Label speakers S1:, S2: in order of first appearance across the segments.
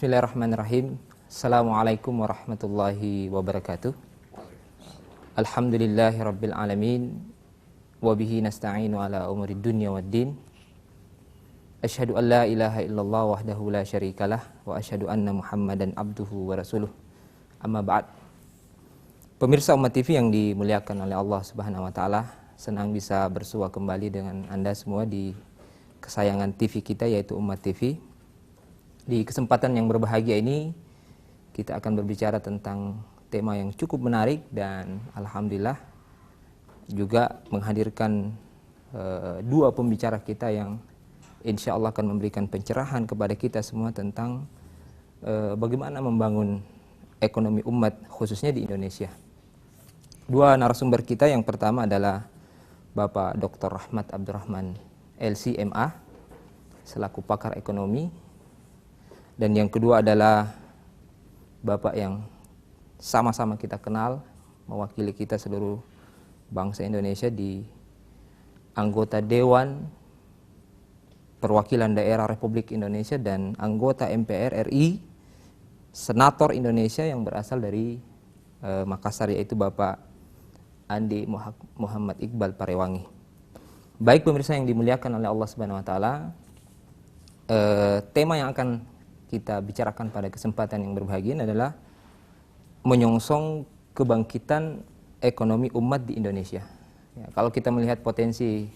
S1: Bismillahirrahmanirrahim. Assalamualaikum warahmatullahi wabarakatuh. Alhamdulillahirabbil alamin wa bihi nasta'inu ala umuri dunya waddin. Asyhadu an la ilaha illallah wahdahu la syarikalah wa asyhadu anna Muhammadan abduhu wa rasuluh. Amma ba'd. Pemirsa Umat TV yang dimuliakan oleh Allah Subhanahu wa taala, senang bisa bersua kembali dengan Anda semua di kesayangan TV kita yaitu Umat TV. Di kesempatan yang berbahagia ini kita akan berbicara tentang tema yang cukup menarik dan alhamdulillah juga menghadirkan dua pembicara kita yang insya Allah akan memberikan pencerahan kepada kita semua tentang bagaimana membangun ekonomi umat khususnya di Indonesia. Dua narasumber kita, yang pertama adalah Bapak Dr. Rahmat Abdurrahman LC.MA selaku pakar ekonomi. Dan yang kedua adalah Bapak yang sama-sama kita kenal, mewakili kita seluruh bangsa Indonesia di anggota Dewan Perwakilan Daerah Republik Indonesia dan anggota MPR RI, Senator Indonesia yang berasal dari Makassar, yaitu Bapak Andi Muhammad Iqbal Parewangi. Baik pemirsa yang dimuliakan oleh Allah Subhanahu wa taala, tema yang akan kita bicarakan pada kesempatan yang berbahagia ini adalah menyongsong kebangkitan ekonomi umat di Indonesia. Ya, kalau kita melihat potensi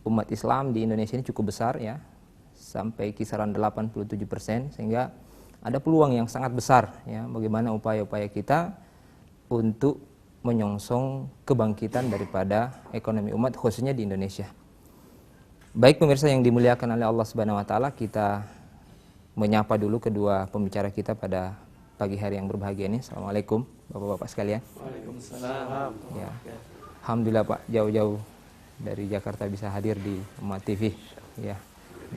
S1: umat Islam di Indonesia ini cukup besar ya, sampai kisaran 87%, sehingga ada peluang yang sangat besar ya bagaimana upaya-upaya kita untuk menyongsong kebangkitan daripada ekonomi umat khususnya di Indonesia. Baik pemirsa yang dimuliakan oleh Allah Subhanahu wa taala, kita menyapa dulu kedua pembicara kita pada pagi hari yang berbahagia ini. Assalamualaikum Bapak-bapak sekalian.
S2: Waalaikumsalam.
S1: Ya. Alhamdulillah Pak, jauh-jauh dari Jakarta bisa hadir di Umat TV. Ya.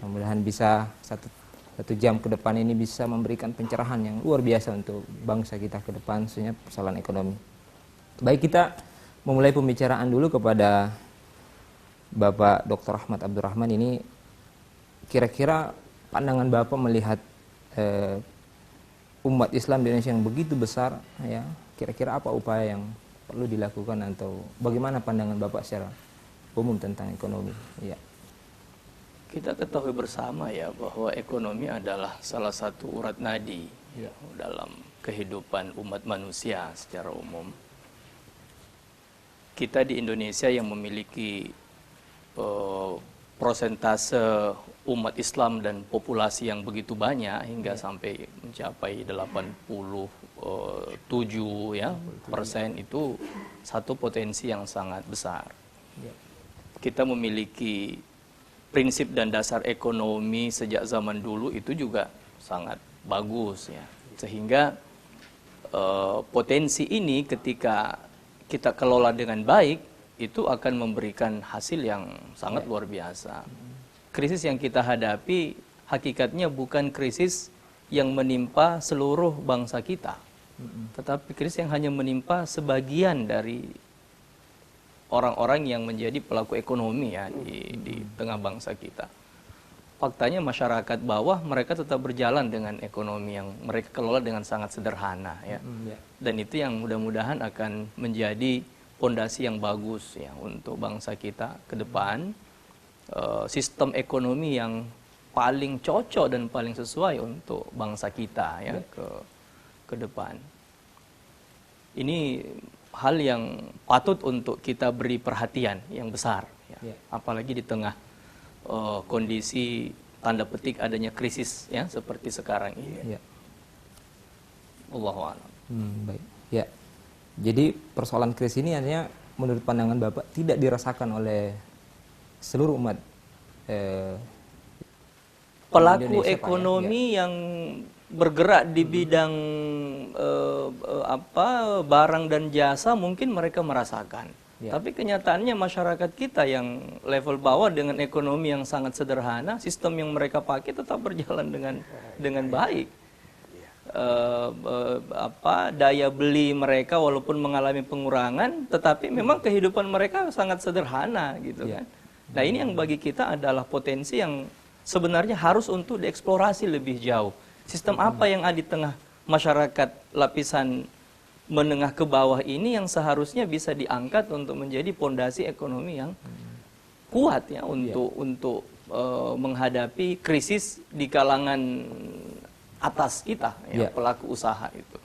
S1: Mudah-mudahan bisa satu jam ke depan ini bisa memberikan pencerahan yang luar biasa untuk bangsa kita ke depan, khususnya persoalan ekonomi. Baik, kita memulai pembicaraan dulu kepada Bapak Dr. Rahmat Abdurrahman. Ini kira-kira pandangan Bapak melihat umat Islam di Indonesia yang begitu besar, ya, kira-kira apa upaya yang perlu dilakukan atau bagaimana pandangan Bapak secara umum tentang ekonomi? Ya.
S2: Kita ketahui bersama ya bahwa ekonomi adalah salah satu urat nadi ya dalam kehidupan umat manusia secara umum. Kita di Indonesia yang memiliki prosentase umat Islam dan populasi yang begitu banyak hingga sampai mencapai 87 ya persen, itu satu potensi yang sangat besar. Kita memiliki prinsip dan dasar ekonomi sejak zaman dulu itu juga sangat bagus ya, sehingga potensi ini ketika kita kelola dengan baik itu akan memberikan hasil yang sangat luar biasa. Krisis yang kita hadapi hakikatnya bukan krisis yang menimpa seluruh bangsa kita, tetapi krisis yang hanya menimpa sebagian dari orang-orang yang menjadi pelaku ekonomi ya di tengah bangsa kita. Faktanya masyarakat bawah mereka tetap berjalan dengan ekonomi yang mereka kelola dengan sangat sederhana ya. Dan itu yang mudah-mudahan akan menjadi fondasi yang bagus ya untuk bangsa kita ke depan. Sistem ekonomi yang paling cocok dan paling sesuai untuk bangsa kita ya ke depan. Ini hal yang patut untuk kita beri perhatian yang besar ya. Apalagi di tengah kondisi tanda petik adanya krisis ya seperti sekarang ini. Allahu a'lam.
S1: Baik. Ya. Jadi persoalan krisis ini hanya menurut pandangan Bapak tidak dirasakan oleh seluruh umat
S2: pelaku ekonomi yang bergerak di bidang barang dan jasa mungkin mereka merasakan. Tapi kenyataannya masyarakat kita yang level bawah dengan ekonomi yang sangat sederhana, sistem yang mereka pakai tetap berjalan dengan baik. Daya beli mereka walaupun mengalami pengurangan, tetapi memang kehidupan mereka sangat sederhana gitu kan. Nah, ini yang bagi kita adalah potensi yang sebenarnya harus untuk dieksplorasi lebih jauh. Sistem apa yang ada di tengah masyarakat lapisan menengah ke bawah ini yang seharusnya bisa diangkat untuk menjadi pondasi ekonomi yang kuat ya untuk menghadapi krisis di kalangan atas kita ya, pelaku usaha itu.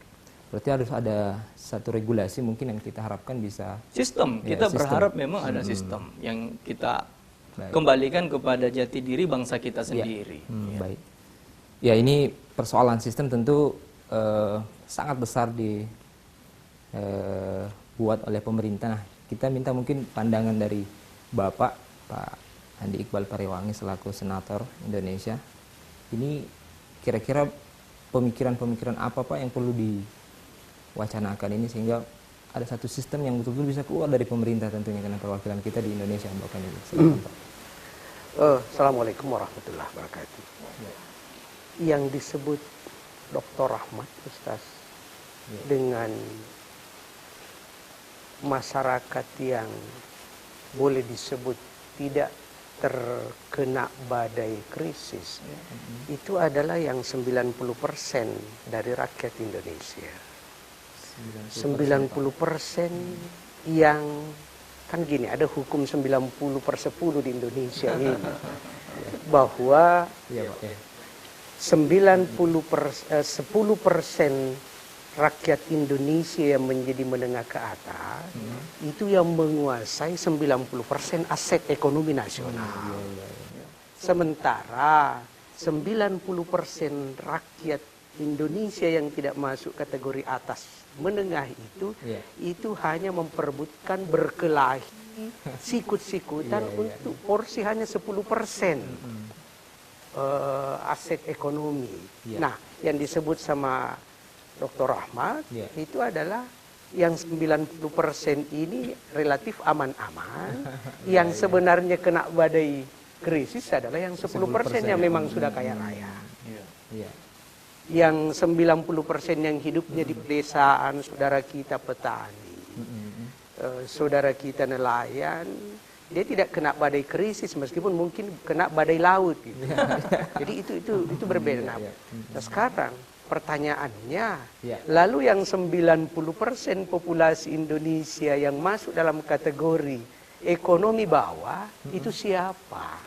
S1: Berarti harus ada satu regulasi mungkin yang kita harapkan bisa
S2: sistem. Kita berharap memang ada sistem yang kita kembalikan kepada jati diri bangsa kita sendiri.
S1: Baik. Ya, ini persoalan sistem tentu sangat besar buat oleh pemerintah. Nah, kita minta mungkin pandangan dari Bapak Pak Andi Iqbal Pariwangi selaku Senator Indonesia. Ini kira-kira pemikiran-pemikiran apa Pak yang perlu diwacanakan ini sehingga ada satu sistem yang betul-betul bisa keluar dari pemerintah tentunya karena perwakilan kita di Indonesia Mbak Kani.
S3: Assalamualaikum warahmatullahi wabarakatuh. Yang disebut Dr. Rahmat Ustaz dengan masyarakat yang boleh disebut tidak terkena badai krisis, itu adalah yang 90% dari rakyat Indonesia. 90% yang, kan gini, ada hukum 90/10 di Indonesia ini, bahwa 10% rakyat Indonesia yang menjadi menengah ke atas, itu yang menguasai 90% aset ekonomi nasional. Sementara 90% rakyat Indonesia yang tidak masuk kategori atas menengah itu hanya memperebutkan berkelahi, sikut-sikutan untuk porsi hanya 10% aset ekonomi. Nah, yang disebut sama Dr. Rahmat itu adalah yang 90% ini relatif aman-aman. Yang sebenarnya kena badai krisis adalah yang 10% yang memang sudah kaya raya. Yang 90% yang hidupnya di pedesaan, saudara kita petani, saudara kita nelayan, dia tidak kena badai krisis meskipun mungkin kena badai laut gitu. Jadi itu berbeda. Nah, sekarang pertanyaannya, lalu yang 90% populasi Indonesia yang masuk dalam kategori ekonomi bawah itu siapa?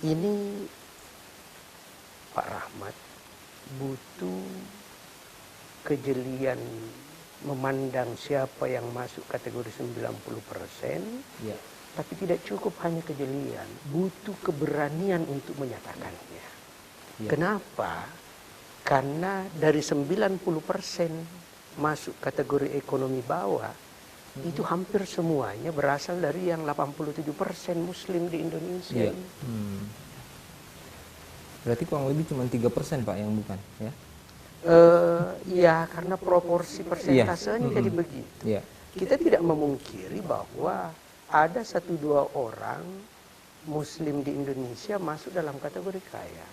S3: Ini Pak Rahmat butuh kejelian memandang siapa yang masuk kategori 90%, tapi tidak cukup hanya kejelian, butuh keberanian untuk menyatakannya. Kenapa? Karena dari 90% masuk kategori ekonomi bawah, itu hampir semuanya berasal dari yang 87% Muslim di Indonesia.
S1: Berarti kurang lebih cuma 3% Pak yang bukan, ya?
S3: Ya, karena proporsi persentasenya jadi begitu. Kita tidak memungkiri bahwa ada 1-2 orang Muslim di Indonesia masuk dalam kategori kaya.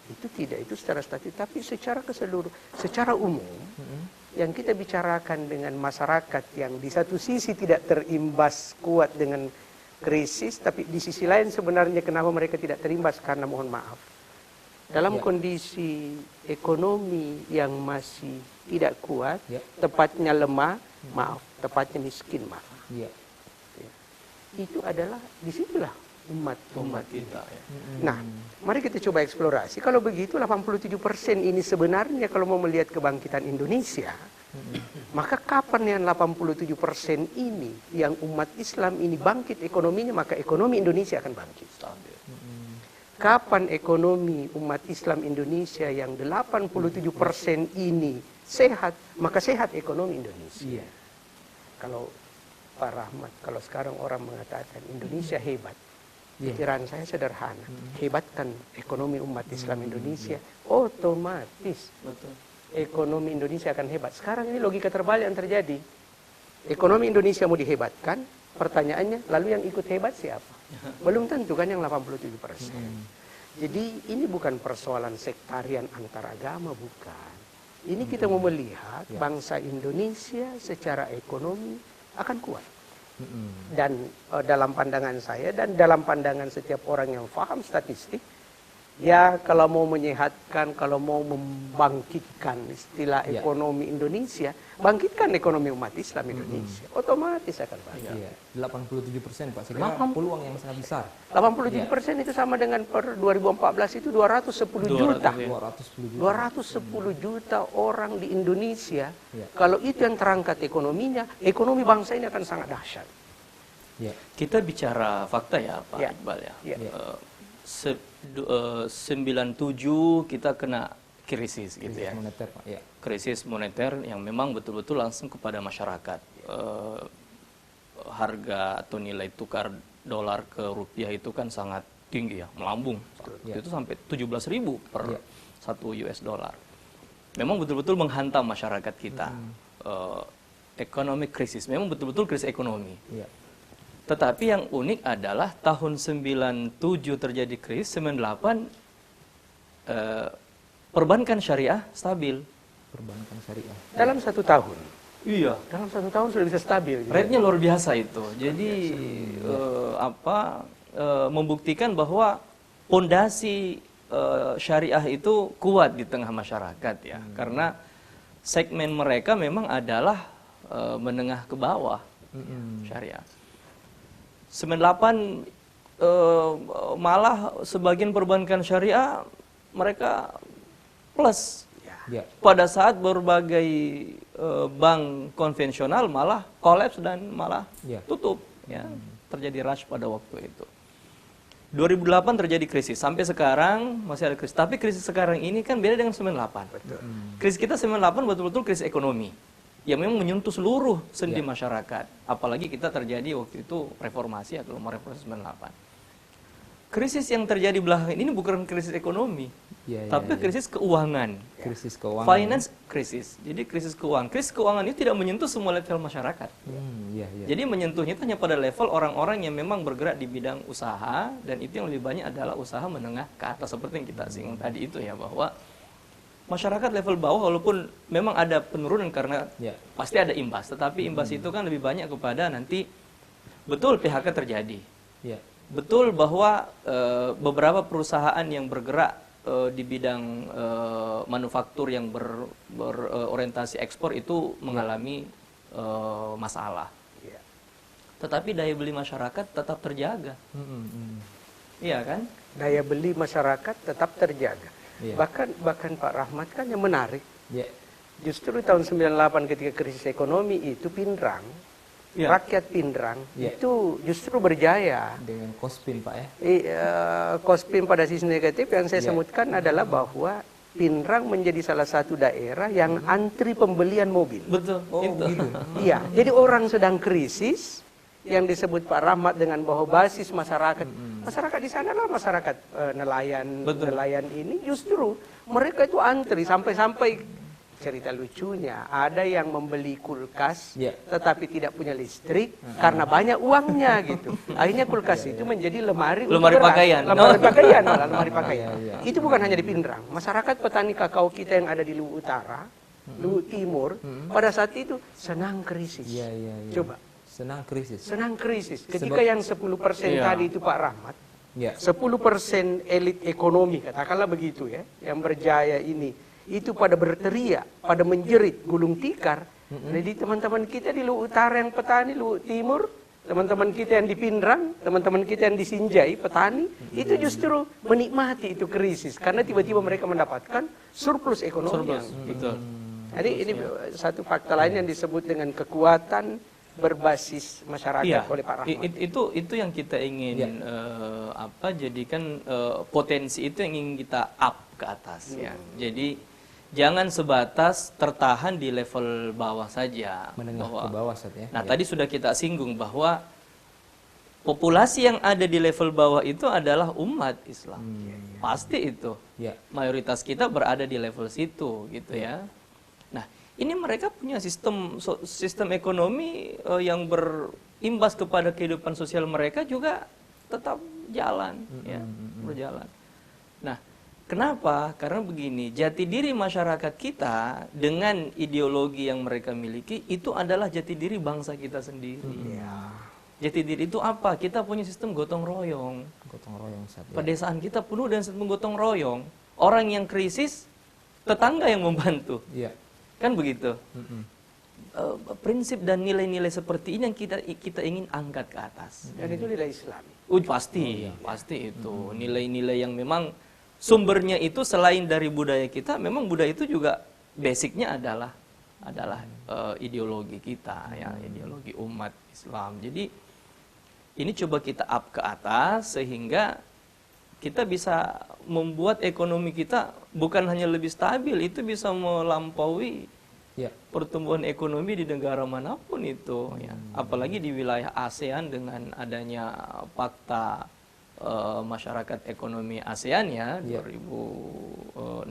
S3: Itu tidak, itu secara statistik, tapi secara umum yang kita bicarakan dengan masyarakat yang di satu sisi tidak terimbas kuat dengan krisis, tapi di sisi lain sebenarnya kenapa mereka tidak terimbas karena mohon maaf, dalam kondisi ekonomi yang masih tidak kuat, tepatnya lemah, tepatnya miskin, itu adalah disitulah umat kita. Nah, mari kita coba eksplorasi. Kalau begitu 87% ini sebenarnya kalau mau melihat kebangkitan Indonesia, maka kapan yang 87% ini yang umat Islam ini bangkit ekonominya, maka ekonomi Indonesia akan bangkit. Kapan ekonomi umat Islam Indonesia yang 87% ini sehat, maka sehat ekonomi Indonesia. Kalau Pak Rahmat, kalau sekarang orang mengatakan Indonesia hebat, pikiran saya sederhana. Hebatkan ekonomi umat Islam Indonesia, otomatis ekonomi Indonesia akan hebat. Sekarang ini logika terbalik yang terjadi. Ekonomi Indonesia mau dihebatkan, pertanyaannya, lalu yang ikut hebat siapa? Belum tentu kan yang 87%. Jadi ini bukan persoalan sektarian antar agama, bukan. Ini kita mau melihat bangsa Indonesia secara ekonomi akan kuat. Dan dalam pandangan saya dan dalam pandangan setiap orang yang paham statistik, ya kalau mau menyehatkan, kalau mau membangkitkan istilah ekonomi Indonesia, bangkitkan ekonomi umat Islam Indonesia, otomatis akan bangkit.
S1: Iya, 87% Pak, saya kira peluang yang sangat besar.
S3: 87% itu sama dengan per 2014 itu 210 juta. 210 juta orang di Indonesia. Kalau itu yang terangkat ekonominya, ekonomi bangsa ini akan sangat dahsyat.
S2: Kita bicara fakta ya Pak Iqbal ya. 97 kita kena krisis gitu ya.
S1: Moneter, Pak.
S2: Krisis moneter yang memang betul-betul langsung kepada masyarakat. Harga atau nilai tukar dolar ke rupiah itu kan sangat tinggi ya, melambung. Itu sampai 17.000 per 1 US dollar. Memang betul-betul menghantam masyarakat kita. Ekonomi krisis, memang betul-betul krisis ekonomi. Tetapi yang unik adalah tahun 97 terjadi krisis, 98 perbankan syariah stabil.
S1: Perbankan syariah.
S3: Dalam 1 tahun.
S2: Iya.
S3: Dalam 1 tahun sudah bisa stabil. Gitu.
S2: Rate-nya luar biasa itu. Jadi membuktikan bahwa pondasi syariah itu kuat di tengah masyarakat ya. Karena segmen mereka memang adalah menengah ke bawah syariah. 98 malah sebagian perbankan syariah mereka plus. Pada saat berbagai bank konvensional malah kolaps dan malah tutup. Ya, terjadi rush pada waktu itu. 2008 terjadi krisis. Sampai sekarang masih ada krisis. Tapi krisis sekarang ini kan beda dengan 98.
S3: Betul.
S2: Krisis kita 98 betul-betul krisis ekonomi. Yang memang menyentuh seluruh sendi masyarakat. Apalagi kita terjadi waktu itu reformasi atau reformasi 98. Krisis yang terjadi belakangan ini bukan krisis ekonomi, tapi krisis keuangan.
S1: Krisis keuangan.
S2: Finance krisis. Jadi krisis keuangan. Krisis keuangan ini tidak menyentuh semua level masyarakat. Jadi menyentuhnya itu hanya pada level orang-orang yang memang bergerak di bidang usaha, dan itu yang lebih banyak adalah usaha menengah ke atas seperti yang kita singgung tadi itu ya, bahwa masyarakat level bawah walaupun memang ada penurunan karena pasti ada imbas, tetapi imbas itu kan lebih banyak kepada nanti betul PHK terjadi. Betul bahwa beberapa perusahaan yang bergerak di bidang manufaktur yang berorientasi ekspor itu mengalami masalah. Tetapi daya beli masyarakat tetap terjaga. Iya kan?
S3: Daya beli masyarakat tetap terjaga. Bahkan Pak Rahmat kan yang menarik. Justru tahun 98 ketika krisis ekonomi itu Pindrang, rakyat Pindrang itu justru berjaya.
S1: Dengan Kospin Pak ya.
S3: Kospin pada sisi negatif yang saya sebutkan adalah bahwa Pindrang menjadi salah satu daerah yang antri pembelian mobil.
S2: Betul. Gitu.
S3: Iya, jadi orang sedang krisis yang disebut Pak Rahmat dengan bahwa basis masyarakat di sana lah masyarakat nelayan ini justru mereka itu antri sampai cerita lucunya ada yang membeli kulkas tetapi tidak punya listrik karena banyak uangnya gitu. Akhirnya kulkas itu menjadi lemari
S2: pakaian.
S3: Lemari pakaian. Itu bukan hanya di Pindrang. Masyarakat petani kakao kita yang ada di Luwu Utara, Luwu Timur pada saat itu senang krisis. Coba.
S1: Senang krisis.
S3: Senang krisis. Ketika yang 10% tadi itu Pak Rahmat, 10% elit ekonomi, katakanlah begitu ya, yang berjaya ini, itu pada berteriak, pada menjerit, gulung tikar. Jadi teman-teman kita di Luwu Utara yang petani, Luwu Timur, teman-teman kita yang di Pindrang, teman-teman kita yang di Sinjai, petani, itu justru menikmati itu krisis. Karena tiba-tiba mereka mendapatkan surplus ekonomi.
S2: Betul.
S3: Jadi ini satu fakta lain yang disebut dengan kekuatan berbasis masyarakat oleh Pak Rahmat.
S2: Itu yang kita ingin jadikan potensi itu yang ingin kita up ke atas ya. Jadi jangan sebatas tertahan di level bawah saja.
S1: Menengah ke bawah saja.
S2: Nah, tadi sudah kita singgung bahwa populasi yang ada di level bawah itu adalah umat Islam. Pasti itu. Mayoritas kita berada di level situ gitu ya. Nah, ini mereka punya sistem ekonomi yang berimbas kepada kehidupan sosial mereka juga tetap jalan, berjalan. Nah, Kenapa? Karena begini, jati diri masyarakat kita dengan ideologi yang mereka miliki itu adalah jati diri bangsa kita sendiri. Jati diri itu apa? Kita punya sistem gotong royong.
S1: Gotong royong satu.
S2: Pedesaan kita penuh dengan sistem gotong royong. Orang yang krisis, tetangga yang membantu.
S1: Iya.
S2: Kan begitu. Prinsip dan nilai-nilai seperti ini yang kita ingin angkat ke atas.
S3: Dan itu nilai Islam.
S2: Pasti itu nilai-nilai yang memang sumbernya itu selain dari budaya kita, memang budaya itu juga basicnya adalah ideologi kita, ya, ideologi umat Islam. Jadi ini coba kita up ke atas sehingga kita bisa membuat ekonomi kita bukan hanya lebih stabil, itu bisa melampaui pertumbuhan ekonomi di negara manapun itu, ya. Apalagi di wilayah ASEAN dengan adanya fakta masyarakat ekonomi ASEAN ya 2016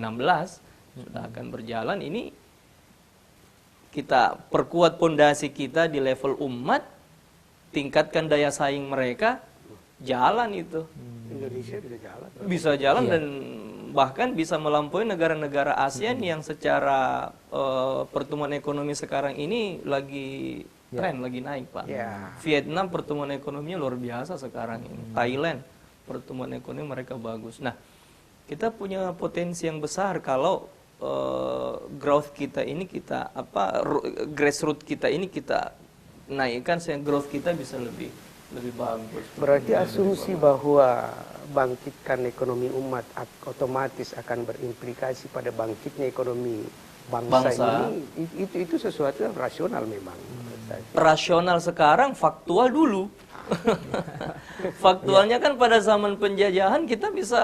S2: sudah akan berjalan. Ini kita perkuat pondasi kita di level umat, tingkatkan daya saing mereka, jalan itu.
S3: Indonesia bisa jalan.
S2: Bisa jalan dan bahkan bisa melampaui negara-negara ASEAN yang secara pertumbuhan ekonomi sekarang ini lagi tren, lagi naik, Pak. Vietnam pertumbuhan ekonominya luar biasa sekarang ini. Thailand pertumbuhan ekonomi mereka bagus. Nah, kita punya potensi yang besar kalau growth kita ini grassroots kita ini kita naikkan sehingga growth kita bisa lebih bagus.
S3: Berarti asumsi bahwa bangkitkan ekonomi umat otomatis akan berimplikasi pada bangkitnya ekonomi bangsa. Ini itu sesuatu yang rasional memang.
S2: Rasional sekarang, faktual dulu. Faktualnya kan pada zaman penjajahan kita bisa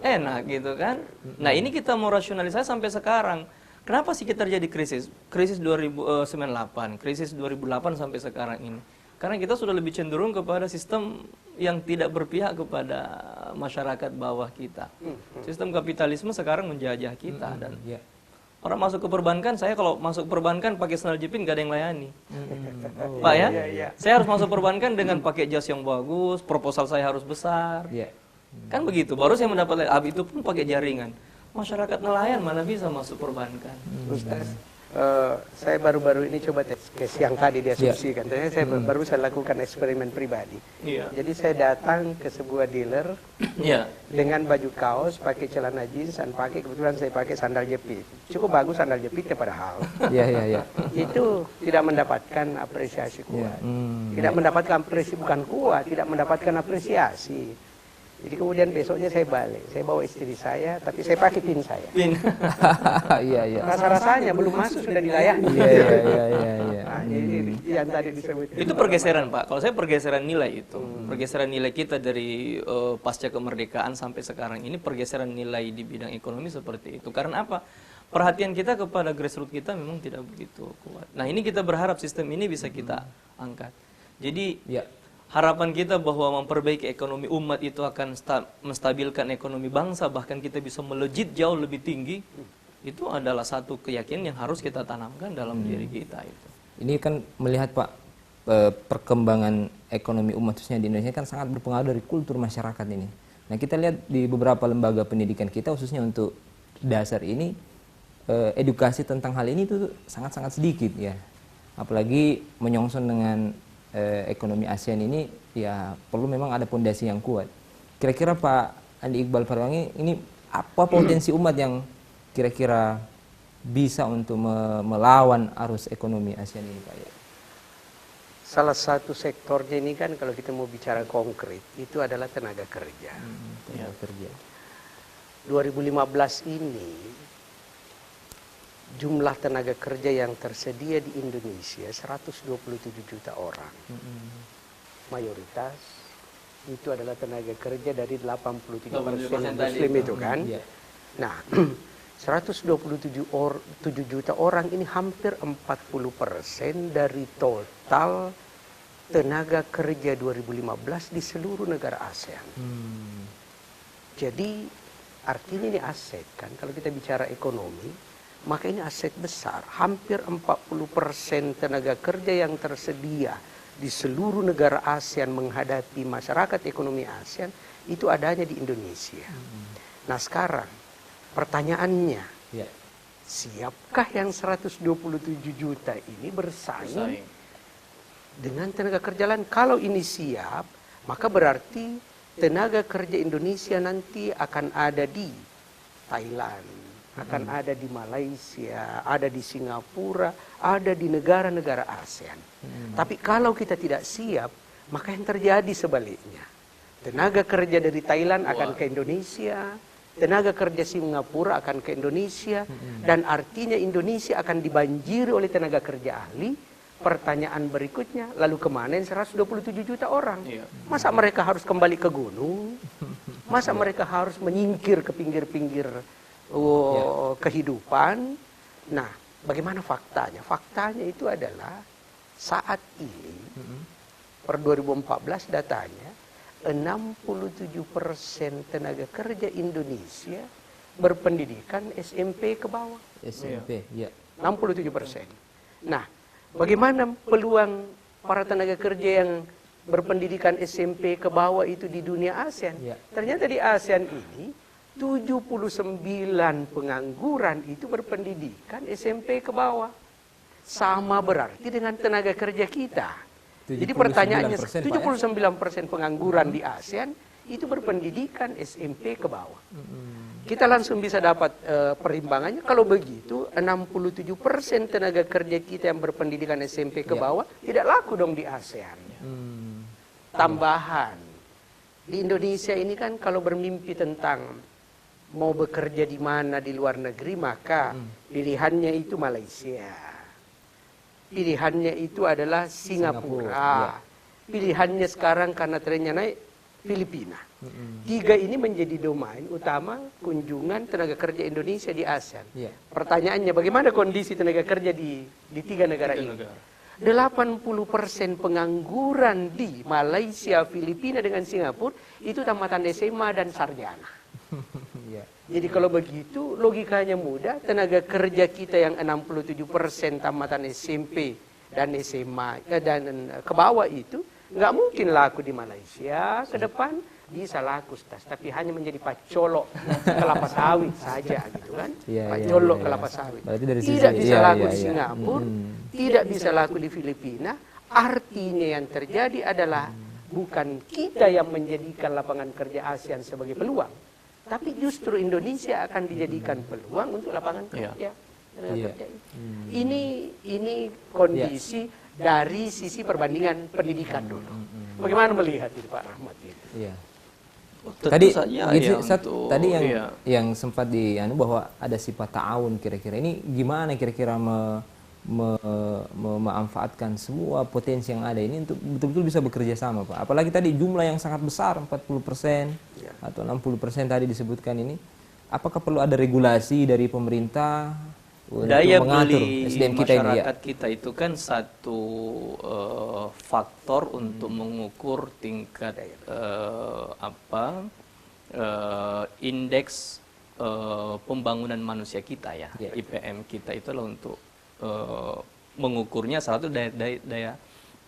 S2: enak gitu kan. Nah, ini kita mau rasionalisasi sampai sekarang. Kenapa sih kita terjadi krisis? Krisis 2098, krisis 2008 sampai sekarang ini. Karena kita sudah lebih cenderung kepada sistem yang tidak berpihak kepada masyarakat bawah kita. Sistem kapitalisme sekarang menjajah kita dan orang masuk ke perbankan, saya kalau masuk perbankan pakai sandal jepit nggak ada yang layani. Pak ya? Saya harus masuk perbankan dengan pakai jas yang bagus, proposal saya harus besar. Kan begitu, baru saya mendapat itu pun pakai jaringan. Masyarakat nelayan mana bisa masuk perbankan.
S3: Ustaz, saya baru-baru ini coba tes case yang tadi diasumsikan. Saya baru saya lakukan eksperimen pribadi. Jadi saya datang ke sebuah dealer dengan baju kaos, pakai celana jeans, dan kebetulan saya pakai sandal jepit. Cukup bagus sandal jepitnya padahal. Itu tidak mendapatkan apresiasi kuat. Tidak mendapatkan apresiasi, bukan kuat, tidak mendapatkan apresiasi. Jadi kemudian besoknya saya balik, saya bawa istri saya, tapi saya pakai pin saya. Rasa-rasanya belum masuk sudah dilayani. Nah, jadi yang tadi disebut.
S2: Itu pergeseran, Pak. Kalau saya pergeseran nilai itu, pergeseran nilai kita dari pasca kemerdekaan sampai sekarang ini, pergeseran nilai di bidang ekonomi seperti itu. Karena apa? Perhatian kita kepada grassroots kita memang tidak begitu kuat. Nah, ini kita berharap sistem ini bisa kita angkat. Jadi harapan kita bahwa memperbaiki ekonomi umat itu akan menstabilkan ekonomi bangsa, bahkan kita bisa melejit jauh lebih tinggi, itu adalah satu keyakinan yang harus kita tanamkan dalam diri kita itu.
S1: Ini kan melihat Pak, perkembangan ekonomi umat khususnya di Indonesia kan sangat berpengaruh dari kultur masyarakat ini. Nah, kita lihat di beberapa lembaga pendidikan kita khususnya untuk dasar ini, edukasi tentang hal ini itu sangat-sangat sedikit ya. Apalagi menyongsong dengan ekonomi ASEAN ini, ya perlu memang ada pondasi yang kuat. Kira-kira Pak Andi Iqbal Parwangi, ini apa potensi umat yang kira-kira bisa untuk melawan arus ekonomi ASEAN ini, Pak?
S3: Salah satu sektornya ini kan kalau kita mau bicara konkret, itu adalah tenaga kerja.
S1: Tenaga kerja.
S3: 2015 ini jumlah tenaga kerja yang tersedia di Indonesia 127 juta orang. Mayoritas itu adalah tenaga kerja dari 83% Muslim itu kan. Nah, 127 juta orang ini hampir 40% dari total tenaga kerja 2015 di seluruh negara ASEAN. Jadi artinya ini aset kan, kalau kita bicara ekonomi, maka ini aset besar. Hampir 40% tenaga kerja yang tersedia di seluruh negara ASEAN menghadapi masyarakat ekonomi ASEAN itu adanya di Indonesia. Nah sekarang Pertanyaannya,
S1: Ya.
S3: siapkah yang 127 juta ini bersaing dengan tenaga kerja lain? Kalau ini siap, maka berarti tenaga kerja Indonesia nanti akan ada di Thailand, akan ada di Malaysia, ada di Singapura, ada di negara-negara ASEAN. Tapi kalau kita tidak siap, maka yang terjadi sebaliknya. Tenaga kerja dari Thailand akan ke Indonesia, tenaga kerja Singapura akan ke Indonesia, dan artinya Indonesia akan dibanjiri oleh tenaga kerja ahli. Pertanyaan berikutnya, lalu kemana yang 127 juta orang? Masa mereka harus kembali ke gunung? Masa mereka harus menyingkir ke pinggir-pinggir kehidupan? Nah, bagaimana faktanya? Faktanya itu adalah saat ini, per 2014 datanya, 67% tenaga kerja Indonesia berpendidikan SMP ke bawah.
S1: SMP, ya.
S3: 67%. Nah, bagaimana peluang para tenaga kerja yang berpendidikan SMP ke bawah itu di dunia ASEAN?
S1: Ya.
S3: Ternyata di ASEAN ini 79 pengangguran itu berpendidikan SMP ke bawah. Sama berarti dengan tenaga kerja kita. Jadi pertanyaannya 79% pengangguran di ASEAN itu berpendidikan SMP ke bawah. Kita langsung bisa dapat perimbangannya. Kalau begitu 67% tenaga kerja kita yang berpendidikan SMP ke bawah tidak laku dong di ASEAN. Tambahan, di Indonesia ini kan kalau bermimpi tentang mau bekerja di mana di luar negeri, maka pilihannya itu Malaysia. Pilihannya itu adalah Singapura. Pilihannya sekarang karena trennya naik, Filipina. Tiga ini menjadi domain utama kunjungan tenaga kerja Indonesia di ASEAN. Pertanyaannya, bagaimana kondisi tenaga kerja di tiga negara ini? 80% pengangguran di Malaysia, Filipina dengan Singapura itu tamatan SMA dan sarjana. Jadi kalau begitu logikanya mudah, tenaga kerja kita yang 67% tamatan SMP dan SMA dan ke bawah itu nggak mungkin laku di Malaysia ke depan, bisa laku tapi hanya menjadi pacolok kelapa sawit saja gitu kan. Pacolok kelapa sawit. Tidak bisa laku di Singapura, tidak bisa laku di Filipina. Artinya yang terjadi adalah bukan kita yang menjadikan lapangan kerja ASEAN sebagai peluang, tapi justru Indonesia akan dijadikan peluang untuk lapangan kerja. Ini kondisi dari sisi perbandingan pendidikan dulu. Bagaimana melihat itu Pak Rahmat?
S1: Tadi tadi yang sempat bahwa ada sifat ta'awun kira-kira. Ini gimana kira-kira memanfaatkan semua potensi yang ada ini untuk betul-betul bisa bekerja sama, Pak. Apalagi tadi jumlah yang sangat besar, 40% atau 60% tadi disebutkan ini. Apakah perlu ada regulasi dari pemerintah
S2: daya
S1: mengatur
S2: beli
S1: SDM kita
S2: masyarakat kita itu kan satu faktor untuk mengukur tingkat indeks pembangunan manusia kita ya. IPM kita itulah untuk mengukurnya salah satu daya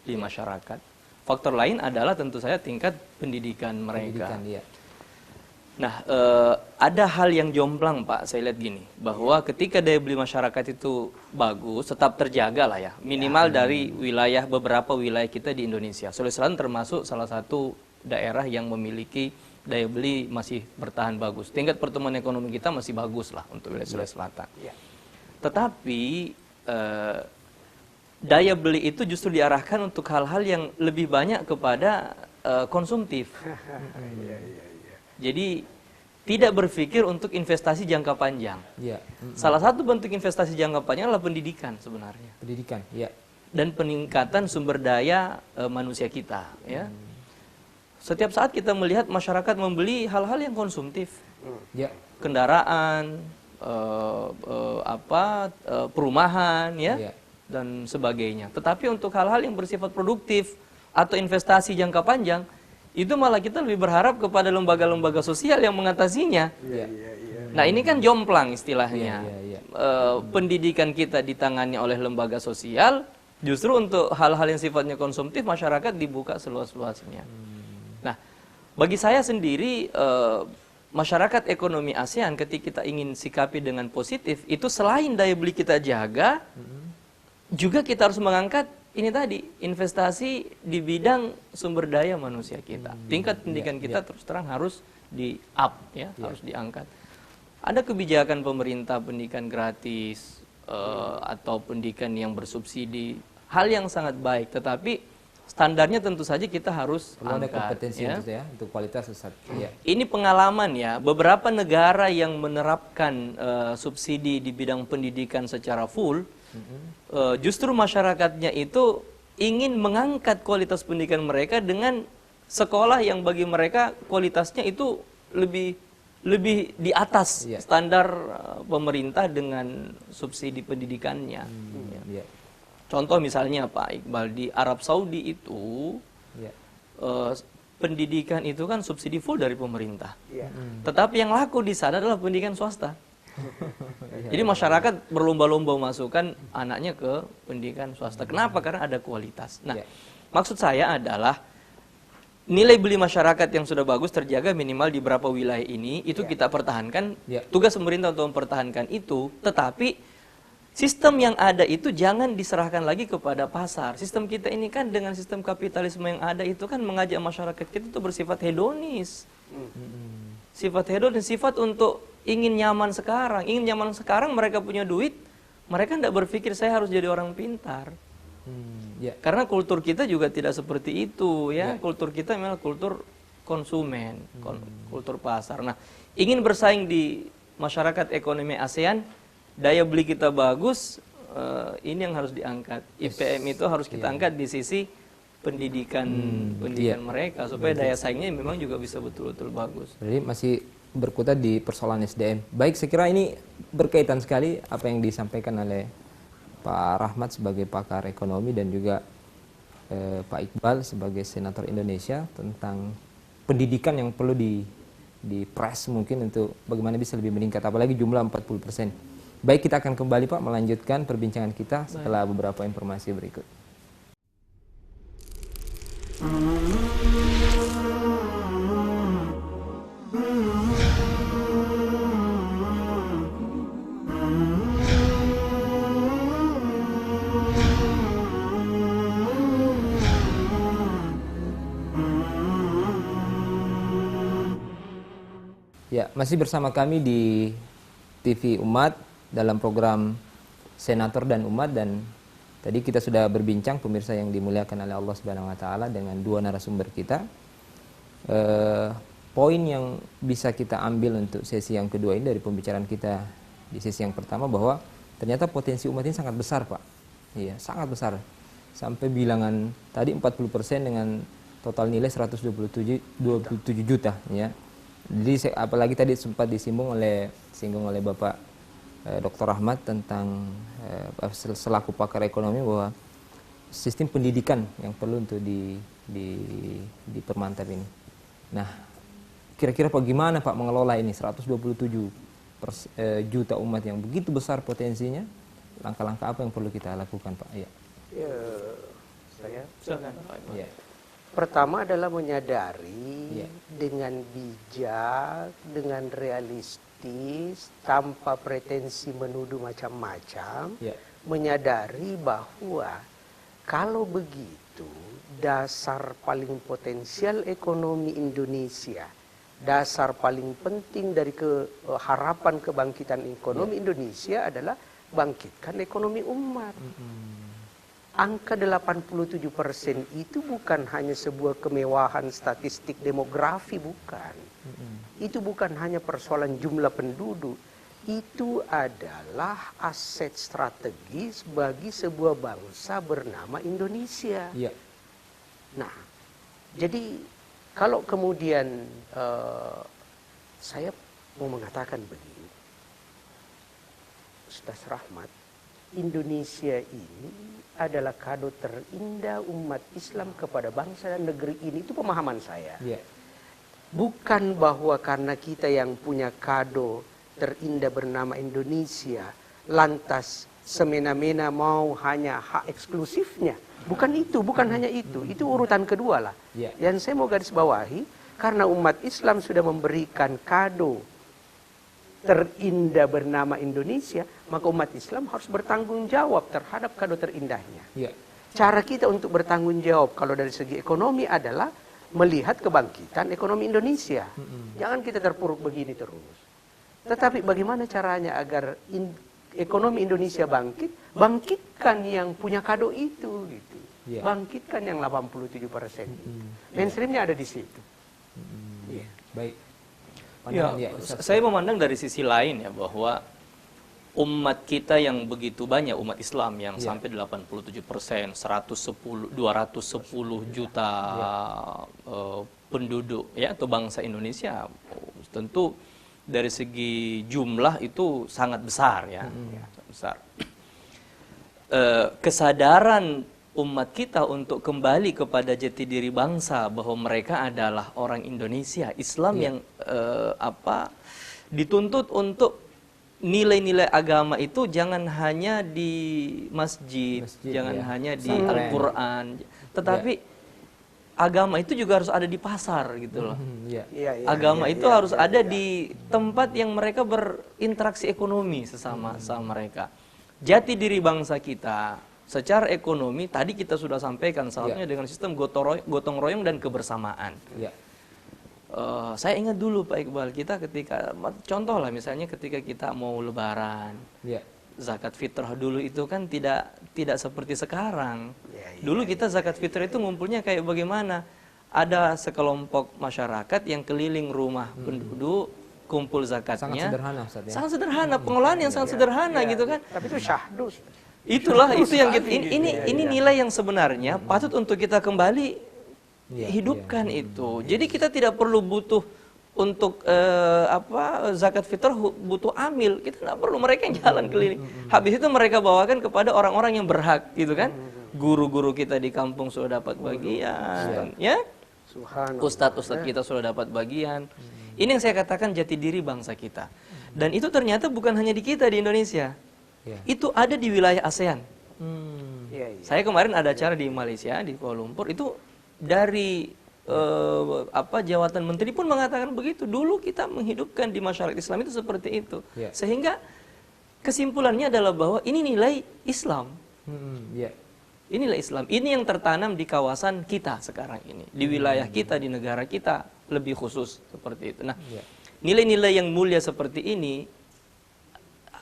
S2: di masyarakat. Faktor lain adalah tentu saja tingkat pendidikan mereka. Nah, ada hal yang jomplang Pak, saya lihat gini, bahwa ketika daya beli masyarakat itu bagus, tetap terjaga lah ya, minimal dari beberapa wilayah kita di Indonesia. Sulawesi Selatan termasuk salah satu daerah yang memiliki daya beli masih bertahan bagus. Tingkat pertumbuhan ekonomi kita masih bagus lah untuk wilayah Sulawesi Selatan. Tetapi daya beli itu justru diarahkan untuk hal-hal yang lebih banyak kepada konsumtif. Jadi tidak berpikir untuk investasi jangka panjang. Salah satu bentuk investasi jangka panjang adalah pendidikan sebenarnya.
S1: Pendidikan,
S2: dan peningkatan sumber daya manusia kita. Ya. Setiap saat kita melihat masyarakat membeli hal-hal yang konsumtif, kendaraan, perumahan, dan sebagainya. Tetapi untuk hal-hal yang bersifat produktif atau investasi jangka panjang, itu malah kita lebih berharap kepada lembaga-lembaga sosial yang mengatasinya. Nah ini kan jomplang istilahnya. Pendidikan kita ditangani oleh lembaga sosial, justru untuk hal-hal yang sifatnya konsumtif masyarakat dibuka seluas-luasnya. Nah bagi saya sendiri masyarakat ekonomi ASEAN ketika kita ingin sikapi dengan positif, itu selain daya beli kita jaga, juga kita harus mengangkat ini tadi, investasi di bidang sumber daya manusia kita. Tingkat pendidikan kita terus terang harus di-up, ya, harus diangkat. Ada kebijakan pemerintah pendidikan gratis, atau pendidikan yang bersubsidi, hal yang sangat baik, tetapi standarnya tentu saja kita harus
S1: Perlu ada
S2: angkat,
S1: kompetensi
S2: ya.
S1: untuk kualitas Ustaz. Ya.
S2: Ini pengalaman ya, beberapa negara yang menerapkan subsidi di bidang pendidikan secara full, justru masyarakatnya itu ingin mengangkat kualitas pendidikan mereka dengan sekolah yang bagi mereka kualitasnya itu lebih di atas standar pemerintah dengan subsidi pendidikannya.
S1: Ya.
S2: Contoh misalnya Pak Iqbal, di Arab Saudi itu pendidikan itu kan subsidi full dari pemerintah. Tetapi yang laku di sana adalah pendidikan swasta. Jadi masyarakat berlomba-lomba masukkan anaknya ke pendidikan swasta. Kenapa? Karena ada kualitas. Nah, maksud saya adalah nilai beli masyarakat yang sudah bagus terjaga minimal di beberapa wilayah ini, itu kita pertahankan. Tugas pemerintah untuk mempertahankan itu, tetapi sistem yang ada itu jangan diserahkan lagi kepada pasar. Sistem kita ini kan dengan sistem kapitalisme yang ada itu kan mengajak masyarakat kita itu bersifat hedonis. Sifat hedonis, sifat untuk ingin nyaman sekarang. Ingin nyaman sekarang, mereka punya duit, mereka tidak berpikir saya harus jadi orang pintar. Karena kultur kita juga tidak seperti itu, ya. Kultur kita memang kultur konsumen, kultur pasar. Nah, ingin bersaing di masyarakat ekonomi ASEAN, daya beli kita bagus, ini yang harus diangkat. IPM itu harus kita angkat di sisi pendidikan mereka, supaya daya saingnya memang juga bisa betul-betul bagus.
S1: Jadi masih berkutat di persoalan SDM. Baik, saya kira ini berkaitan sekali apa yang disampaikan oleh Pak Rahmat sebagai pakar ekonomi dan juga Pak Iqbal sebagai senator Indonesia tentang pendidikan yang perlu di press mungkin untuk bagaimana bisa lebih meningkat, apalagi jumlah 40%. Baik, kita akan kembali Pak melanjutkan perbincangan kita setelah beberapa informasi berikut. Ya, masih bersama kami di TV Umat dalam program Senator dan Umat, dan tadi kita sudah berbincang pemirsa yang dimuliakan oleh Allah Subhanahu wa taala dengan dua narasumber kita. Poin yang bisa kita ambil untuk sesi yang kedua ini dari pembicaraan kita di sesi yang pertama, bahwa ternyata potensi umat ini sangat besar, Pak. Iya, sangat besar. Sampai bilangan tadi 40% dengan total nilai 127 juta, ya. Jadi apalagi tadi sempat disinggung oleh Bapak Dr. Rahmat tentang selaku pakar ekonomi, bahwa sistem pendidikan yang perlu untuk dipermantap ini. Nah, kira-kira bagaimana Pak mengelola ini 127 juta umat yang begitu besar potensinya? Langkah-langkah apa yang perlu kita lakukan, Pak? Ya.
S3: Saya.
S1: Ya.
S3: Pertama adalah menyadari dengan bijak, dengan realistis, tanpa pretensi menuduh macam-macam, menyadari bahwa kalau begitu dasar paling potensial ekonomi Indonesia, dasar paling penting dari harapan kebangkitan ekonomi Indonesia adalah bangkitkan ekonomi umat. Angka 87% itu bukan hanya sebuah kemewahan statistik demografi, bukan. Itu bukan hanya persoalan jumlah penduduk. Itu adalah aset strategis bagi sebuah bangsa bernama Indonesia. Nah, jadi kalau kemudian saya mau mengatakan begini, Ustaz Rahmat, Indonesia ini adalah kado terindah umat Islam kepada bangsa dan negeri ini. Itu pemahaman saya. Bukan bahwa karena kita yang punya kado terindah bernama Indonesia, lantas semena-mena mau hanya hak eksklusifnya. Bukan itu, bukan hanya itu. Itu urutan kedua lah. Yang saya mau garis bawahi, Karena umat Islam sudah memberikan kado terindah bernama Indonesia, maka umat Islam harus bertanggung jawab terhadap kado terindahnya.
S1: Ya.
S3: Cara kita untuk bertanggung jawab kalau dari segi ekonomi adalah melihat kebangkitan ekonomi Indonesia. Jangan kita terpuruk begini terus. Tetapi bagaimana caranya agar ekonomi Indonesia bangkit? Bangkitkan yang punya kado itu, gitu.
S1: Ya.
S3: Bangkitkan yang 87%. Mainstreamnya ada di situ.
S1: Ya. Baik.
S2: Ya,
S1: Ustaz.
S2: saya memandang dari sisi lain ya bahwa umat kita yang begitu banyak, umat Islam yang sampai 87%, 210 juta penduduk ya atau bangsa Indonesia, tentu dari segi jumlah itu sangat besar ya, besar. Kesadaran umat kita untuk kembali kepada jati diri bangsa bahwa mereka adalah orang Indonesia, Islam yang dituntut untuk nilai-nilai agama itu jangan hanya di masjid jangan hanya di Al-Quran, tetapi agama itu juga harus ada di pasar gitu loh. Agama itu harus ada di tempat yang mereka berinteraksi ekonomi sesama mereka. Jati diri bangsa kita secara ekonomi tadi kita sudah sampaikan salahnya dengan sistem gotong royong dan kebersamaan. Saya ingat dulu Pak Iqbal, kita ketika contoh lah misalnya ketika kita mau lebaran, zakat fitrah dulu itu kan tidak seperti sekarang. Dulu kita zakat fitrah itu ngumpulnya kayak bagaimana? Ada sekelompok masyarakat yang keliling rumah penduduk, kumpul zakatnya.
S1: Sangat sederhana Ustaz, ya?
S2: Sangat sederhana, pengelolaan yang sangat sederhana gitu kan.
S3: Tapi itu syahdu.
S2: Itulah itu yang kita, ini nilai yang sebenarnya patut untuk kita kembali hidupkan itu. Jadi kita tidak perlu butuh untuk zakat fitrah butuh amil. Kita tidak perlu, mereka yang jalan keliling. Habis itu mereka bawakan kepada orang-orang yang berhak, gitu kan? Guru-guru kita di kampung sudah dapat bagian, ya. Ustadz-ustadz kita sudah dapat bagian. Ini yang saya katakan jati diri bangsa kita. Dan itu ternyata bukan hanya di kita di Indonesia. Itu ada di wilayah ASEAN. Saya kemarin ada acara di Malaysia di Kuala Lumpur, itu dari jawatan menteri pun mengatakan begitu. Dulu kita menghidupkan di masyarakat Islam itu seperti itu. Sehingga kesimpulannya adalah bahwa ini nilai Islam. Ini nilai Islam. Ini yang tertanam di kawasan kita sekarang ini, di wilayah kita, di negara kita lebih khusus seperti itu. Nah, nilai-nilai yang mulia seperti ini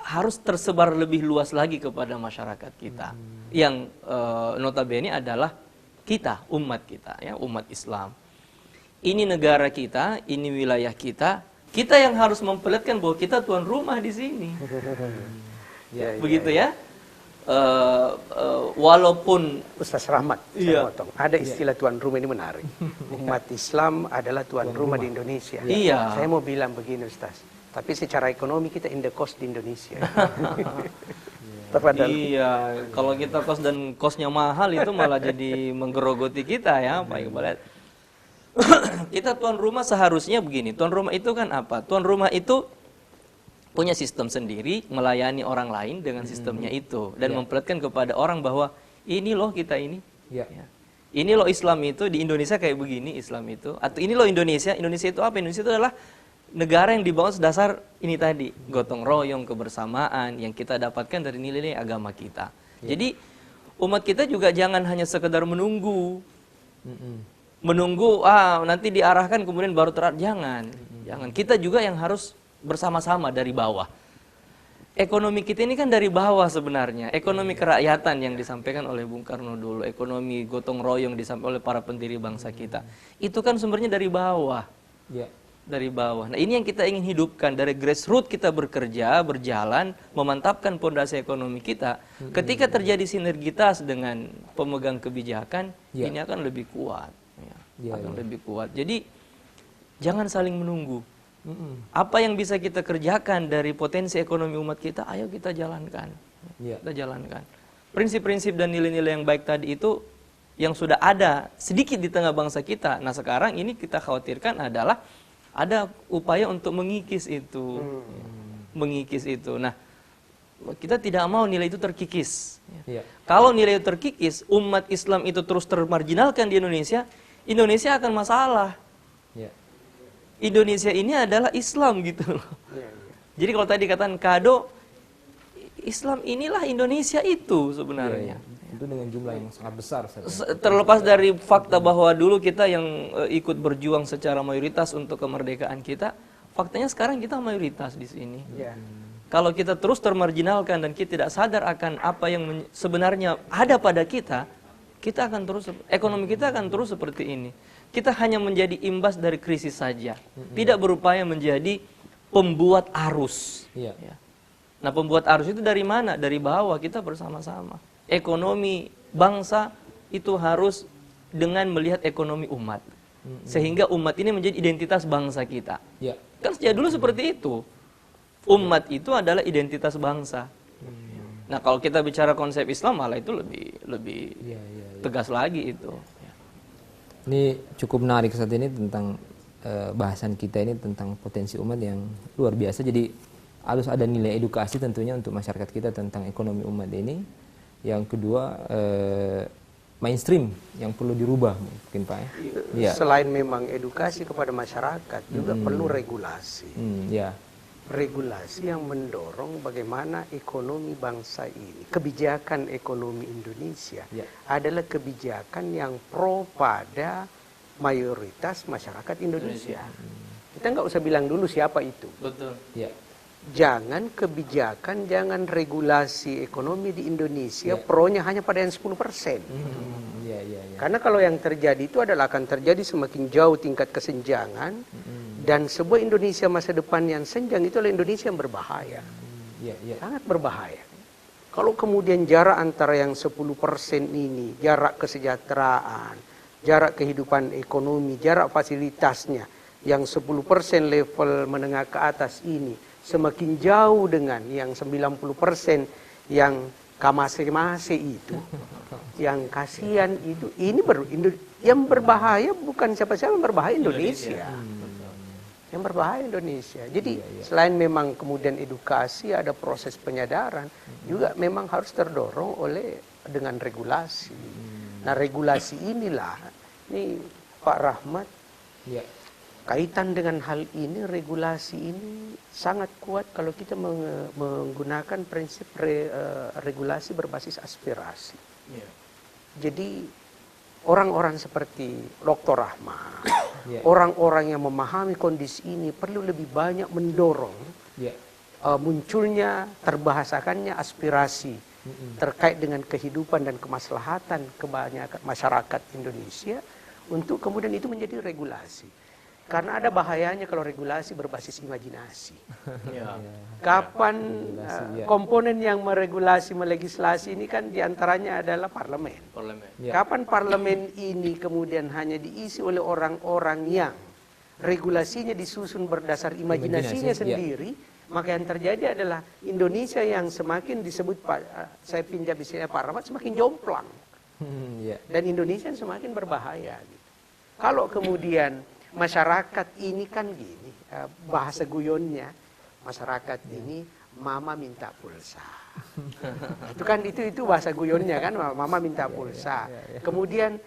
S2: harus tersebar lebih luas lagi kepada masyarakat kita. Yang notabene adalah kita, umat kita, ya, umat Islam. Ini negara kita, ini wilayah kita. Kita yang harus memperlihatkan bahwa kita tuan rumah di sini. Begitu ya. Walaupun
S3: Ustaz Rahmat, saya potong. Ada istilah tuan rumah ini menarik. Umat Islam adalah tuan rumah di Indonesia. Saya mau bilang begini Ustaz. Tapi secara ekonomi kita in the cost di Indonesia.
S2: Iya, kalau kita kos dan kosnya mahal itu malah jadi menggerogoti kita ya, Pak Iqbal. Kita tuan rumah seharusnya begini. Tuan rumah itu kan apa? Tuan rumah itu punya sistem sendiri, melayani orang lain dengan sistemnya itu dan memperlihatkan kepada orang bahwa ini loh kita ini. Ini loh Islam itu di Indonesia kayak begini Islam itu. Atau ini loh Indonesia. Indonesia itu apa? Indonesia itu adalah negara yang dibangun dasar ini tadi, gotong royong, kebersamaan yang kita dapatkan dari nilai-nilai agama kita. Jadi umat kita juga jangan hanya sekedar menunggu, nanti diarahkan kemudian baru jangan. Kita juga yang harus bersama-sama dari bawah. Ekonomi kita ini kan dari bawah sebenarnya. Ekonomi kerakyatan yang disampaikan oleh Bung Karno dulu, ekonomi gotong royong disampaikan oleh para pendiri bangsa kita. Itu kan sumbernya dari bawah. Dari bawah. Nah, ini yang kita ingin hidupkan, dari grassroots kita bekerja, berjalan, memantapkan pondasi ekonomi kita. Ketika terjadi sinergitas dengan pemegang kebijakan, ini akan lebih kuat. Akan lebih kuat. Jadi jangan saling menunggu. Apa yang bisa kita kerjakan dari potensi ekonomi umat kita, ayo kita jalankan. Kita jalankan. Prinsip-prinsip dan nilai-nilai yang baik tadi itu yang sudah ada sedikit di tengah bangsa kita. Nah, sekarang ini kita khawatirkan adalah ada upaya untuk mengikis itu. Mengikis itu. Nah, kita tidak mau nilai itu terkikis. Kalau nilai itu terkikis, umat Islam itu terus termarginalkan di Indonesia, Indonesia akan masalah. Indonesia ini adalah Islam gitu loh. Jadi kalau tadi katakan kado, Islam inilah Indonesia itu sebenarnya.
S1: Itu dengan jumlah yang sangat besar.
S2: Terlepas dari fakta bahwa dulu kita yang ikut berjuang secara mayoritas untuk kemerdekaan kita, faktanya sekarang kita mayoritas di sini. Kalau kita terus termarginalkan dan kita tidak sadar akan apa yang sebenarnya ada pada kita akan terus, ekonomi kita akan terus seperti ini. Kita hanya menjadi imbas dari krisis saja, tidak berupaya menjadi pembuat arus. Ya. Nah, pembuat arus itu dari mana? Dari bawah, kita bersama-sama. Ekonomi bangsa itu harus dengan melihat ekonomi umat, sehingga umat ini menjadi identitas bangsa kita. Kan sejak dulu seperti itu. Umat itu adalah identitas bangsa. Nah, kalau kita bicara konsep Islam, malah itu lebih tegas lagi itu.
S1: Ini cukup menarik saat ini tentang bahasan kita ini tentang potensi umat yang luar biasa. Jadi harus ada nilai edukasi tentunya untuk masyarakat kita tentang ekonomi umat ini. Yang kedua, mainstream yang perlu dirubah mungkin Pak ya.
S3: Selain memang edukasi kepada masyarakat, juga perlu regulasi. Regulasi yang mendorong bagaimana ekonomi bangsa ini, kebijakan ekonomi Indonesia adalah kebijakan yang pro pada mayoritas masyarakat Indonesia. Kita nggak usah bilang dulu siapa itu.
S2: Betul.
S3: Jangan kebijakan, jangan regulasi ekonomi di Indonesia pro-nya hanya pada yang 10%. Karena kalau yang terjadi itu adalah akan terjadi semakin jauh tingkat kesenjangan. Dan sebuah Indonesia masa depan yang senjang itu adalah Indonesia yang berbahaya. Sangat berbahaya. Kalau kemudian jarak antara yang 10% ini, jarak kesejahteraan, jarak kehidupan ekonomi, jarak fasilitasnya, yang 10% level menengah ke atas ini, semakin jauh dengan yang 90% yang kamase-mase itu, yang kasihan itu, ini yang berbahaya bukan siapa-siapa, yang berbahaya Indonesia. Yang berbahaya Indonesia. Jadi selain memang kemudian edukasi, ada proses penyadaran, juga memang harus terdorong dengan regulasi. Nah, regulasi inilah, ini Pak Rahmat, kaitan dengan hal ini, regulasi ini sangat kuat kalau kita menggunakan prinsip regulasi berbasis aspirasi. Jadi orang-orang seperti Dr. Rahmat, orang-orang yang memahami kondisi ini perlu lebih banyak mendorong munculnya, terbahasakannya aspirasi terkait dengan kehidupan dan kemaslahatan kebanyakan masyarakat Indonesia, untuk kemudian itu menjadi regulasi. Karena ada bahayanya kalau regulasi berbasis imajinasi. Kapan komponen yang meregulasi, melegislasi ini kan diantaranya adalah parlemen. Kapan parlemen ini kemudian hanya diisi oleh orang-orang yang regulasinya disusun berdasar imajinasinya sendiri, maka yang terjadi adalah Indonesia yang semakin disebut, saya pinjam istilahnya Pak Rahmat, semakin jomplang. Dan Indonesia semakin berbahaya. Kalau kemudian masyarakat ini kan gini, bahasa guyonnya, masyarakat ini mama minta pulsa. itu bahasa guyonnya kan, mama minta pulsa. Kemudian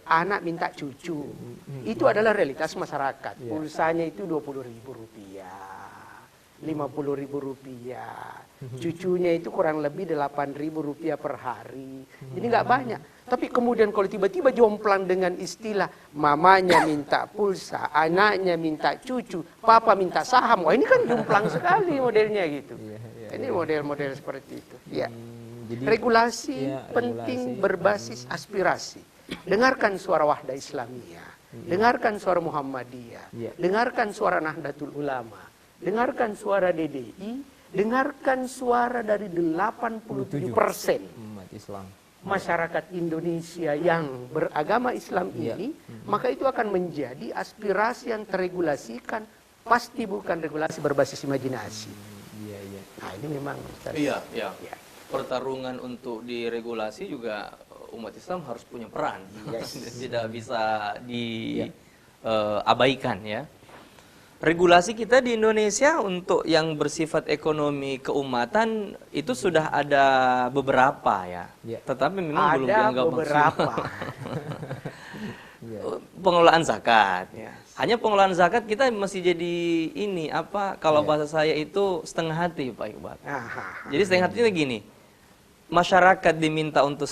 S3: anak minta cucu. Itu adalah realitas masyarakat. Pulsanya itu Rp20.000, Rp50.000. Cucunya itu kurang lebih Rp8.000 per hari. Jadi nggak banyak. Tapi kemudian kalau tiba-tiba jomplang dengan istilah mamanya minta pulsa, anaknya minta cucu, papa minta saham, wah ini kan jomplang sekali modelnya gitu. Ini model-model seperti itu. Jadi, regulasi penting berbasis aspirasi. Dengarkan suara Wahda Islamiyah, dengarkan suara Muhammadiyah, dengarkan suara Nahdlatul Ulama, dengarkan suara DDI, dengarkan suara dari 87%
S1: umat Islam,
S3: masyarakat Indonesia yang beragama Islam ini, maka itu akan menjadi aspirasi yang terregulasikan, pasti bukan regulasi berbasis imajinasi. Nah, ini memang
S2: pertarungan untuk diregulasi juga umat Islam harus punya peran. Tidak bisa diabaikan ya. Regulasi kita di Indonesia untuk yang bersifat ekonomi keumatan itu sudah ada beberapa ya. Tetapi memang belum dianggap
S3: beberapa.
S1: Iya.
S2: pengelolaan zakat. Ya. Hanya pengelolaan zakat kita masih jadi ini apa? Kalau bahasa saya itu setengah hati, Pak Iqbal. Jadi setengah hatinya gini. Masyarakat diminta untuk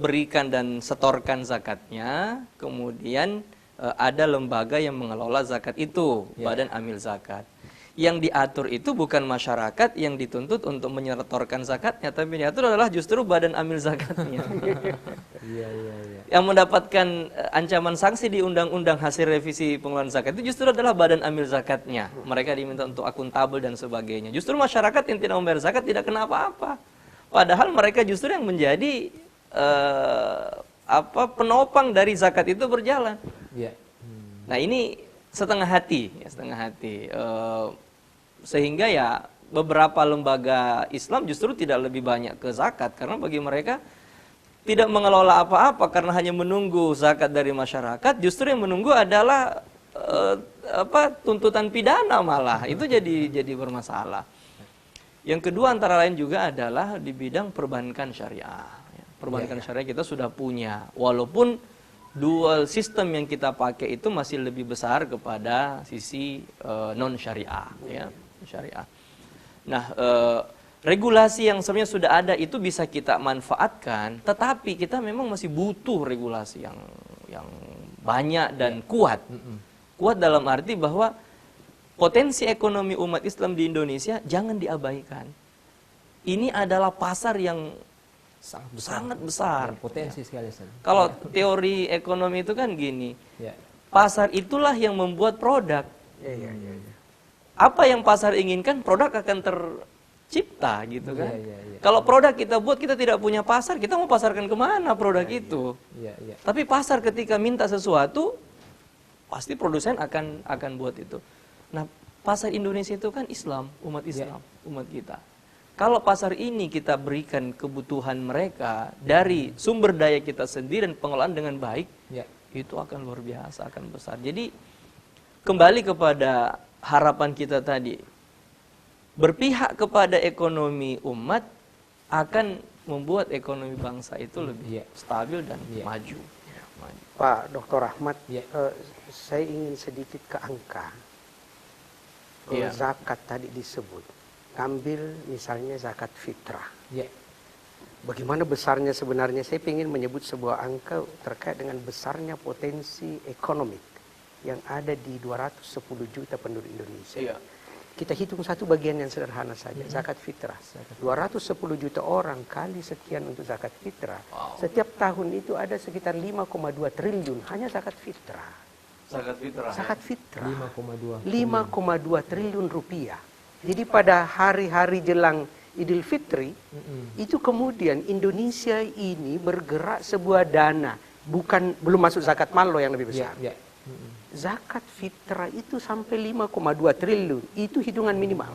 S2: berikan dan setorkan zakatnya, kemudian ada lembaga yang mengelola zakat itu, Badan Amil Zakat. Yang diatur itu bukan masyarakat yang dituntut untuk menyetorkan zakatnya, tapi yang diatur adalah justru Badan Amil Zakatnya.
S1: Iya.
S2: Yang mendapatkan ancaman sanksi di undang-undang hasil revisi pengelolaan zakat itu justru adalah Badan Amil Zakatnya. Mereka diminta untuk akuntabel dan sebagainya. Justru masyarakat yang tidak membayar zakat tidak kena apa-apa. Padahal mereka justru yang menjadi penopang dari zakat itu berjalan.
S1: Iya.
S2: Nah ini setengah hati. Sehingga ya beberapa lembaga Islam justru tidak lebih banyak ke zakat. Karena bagi mereka tidak mengelola apa-apa karena hanya menunggu zakat dari masyarakat. Justru yang menunggu adalah tuntutan pidana malah. Itu jadi bermasalah. Yang kedua antara lain juga adalah di bidang perbankan syariah. Perbankan syariah kita sudah punya. Walaupun dual sistem yang kita pakai itu masih lebih besar kepada sisi non syariah, ya, syariah. Nah, regulasi yang sebenarnya sudah ada itu bisa kita manfaatkan, tetapi kita memang masih butuh regulasi yang banyak dan kuat. Kuat dalam arti bahwa potensi ekonomi umat Islam di Indonesia jangan diabaikan. Ini adalah pasar yang sangat besar.
S1: Potensi sekali.
S2: Kalau teori ekonomi itu kan gini, pasar itulah yang membuat produk. Apa yang pasar inginkan, produk akan tercipta gitu kan. Kalau produk kita buat, kita tidak punya pasar, kita mau pasarkan kemana produk itu? Tapi pasar ketika minta sesuatu, pasti produsen akan buat itu. Nah, pasar Indonesia itu kan Islam, umat Islam, umat kita. Kalau pasar ini kita berikan kebutuhan mereka dari sumber daya kita sendiri dan pengelolaan dengan baik, itu akan luar biasa, akan besar. Jadi kembali kepada harapan kita tadi, berpihak kepada ekonomi umat akan membuat ekonomi bangsa itu lebih stabil dan maju.
S3: Pak Dr. Ahmad, saya ingin sedikit ke angka. Zakat tadi disebut. Ambil misalnya zakat fitrah. Bagaimana besarnya sebenarnya? Saya ingin menyebut sebuah angka terkait dengan besarnya potensi ekonomi yang ada di 210 juta penduduk Indonesia. Kita hitung satu bagian yang sederhana saja, zakat fitrah. 210 juta orang kali sekian untuk zakat fitrah. Setiap tahun itu ada sekitar 5,2 triliun hanya zakat fitrah. Zakat fitrah. 5,2 triliun rupiah. Jadi pada hari-hari jelang Idul Fitri, itu kemudian Indonesia ini bergerak sebuah dana, belum masuk zakat mal yang lebih besar. Zakat fitrah itu sampai 5,2 triliun, itu hitungan minimal.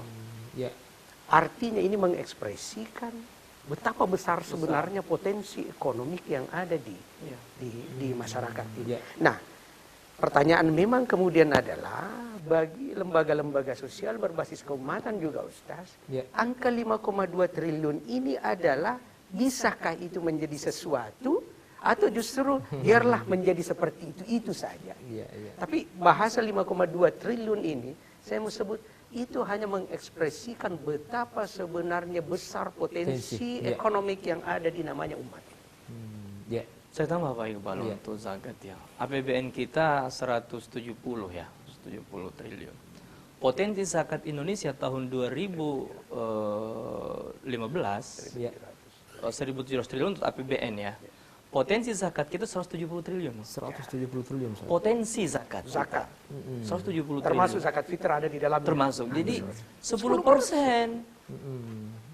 S3: Artinya ini mengekspresikan betapa besar sebenarnya potensi ekonomi yang ada di masyarakat ini. Nah, pertanyaan memang kemudian adalah bagi lembaga-lembaga sosial berbasis keumatan juga Ustaz, angka 5,2 triliun ini adalah bisakah itu menjadi sesuatu atau justru biarlah menjadi seperti itu saja. Tapi bahasa 5,2 triliun ini saya mau sebut itu hanya mengekspresikan betapa sebenarnya besar potensi ekonomi yang ada di namanya umat.
S2: Saya tambah Pak Iqbal untuk zakat ya. APBN kita 170 triliun. Potensi zakat Indonesia tahun 2015 1.700 triliun untuk APBN ya. Potensi zakat kita 170 triliun.
S1: 170 triliun.
S2: Potensi zakat. 170 triliun.
S3: Termasuk zakat fitrah ada di dalam.
S2: Termasuk. Jadi 10%.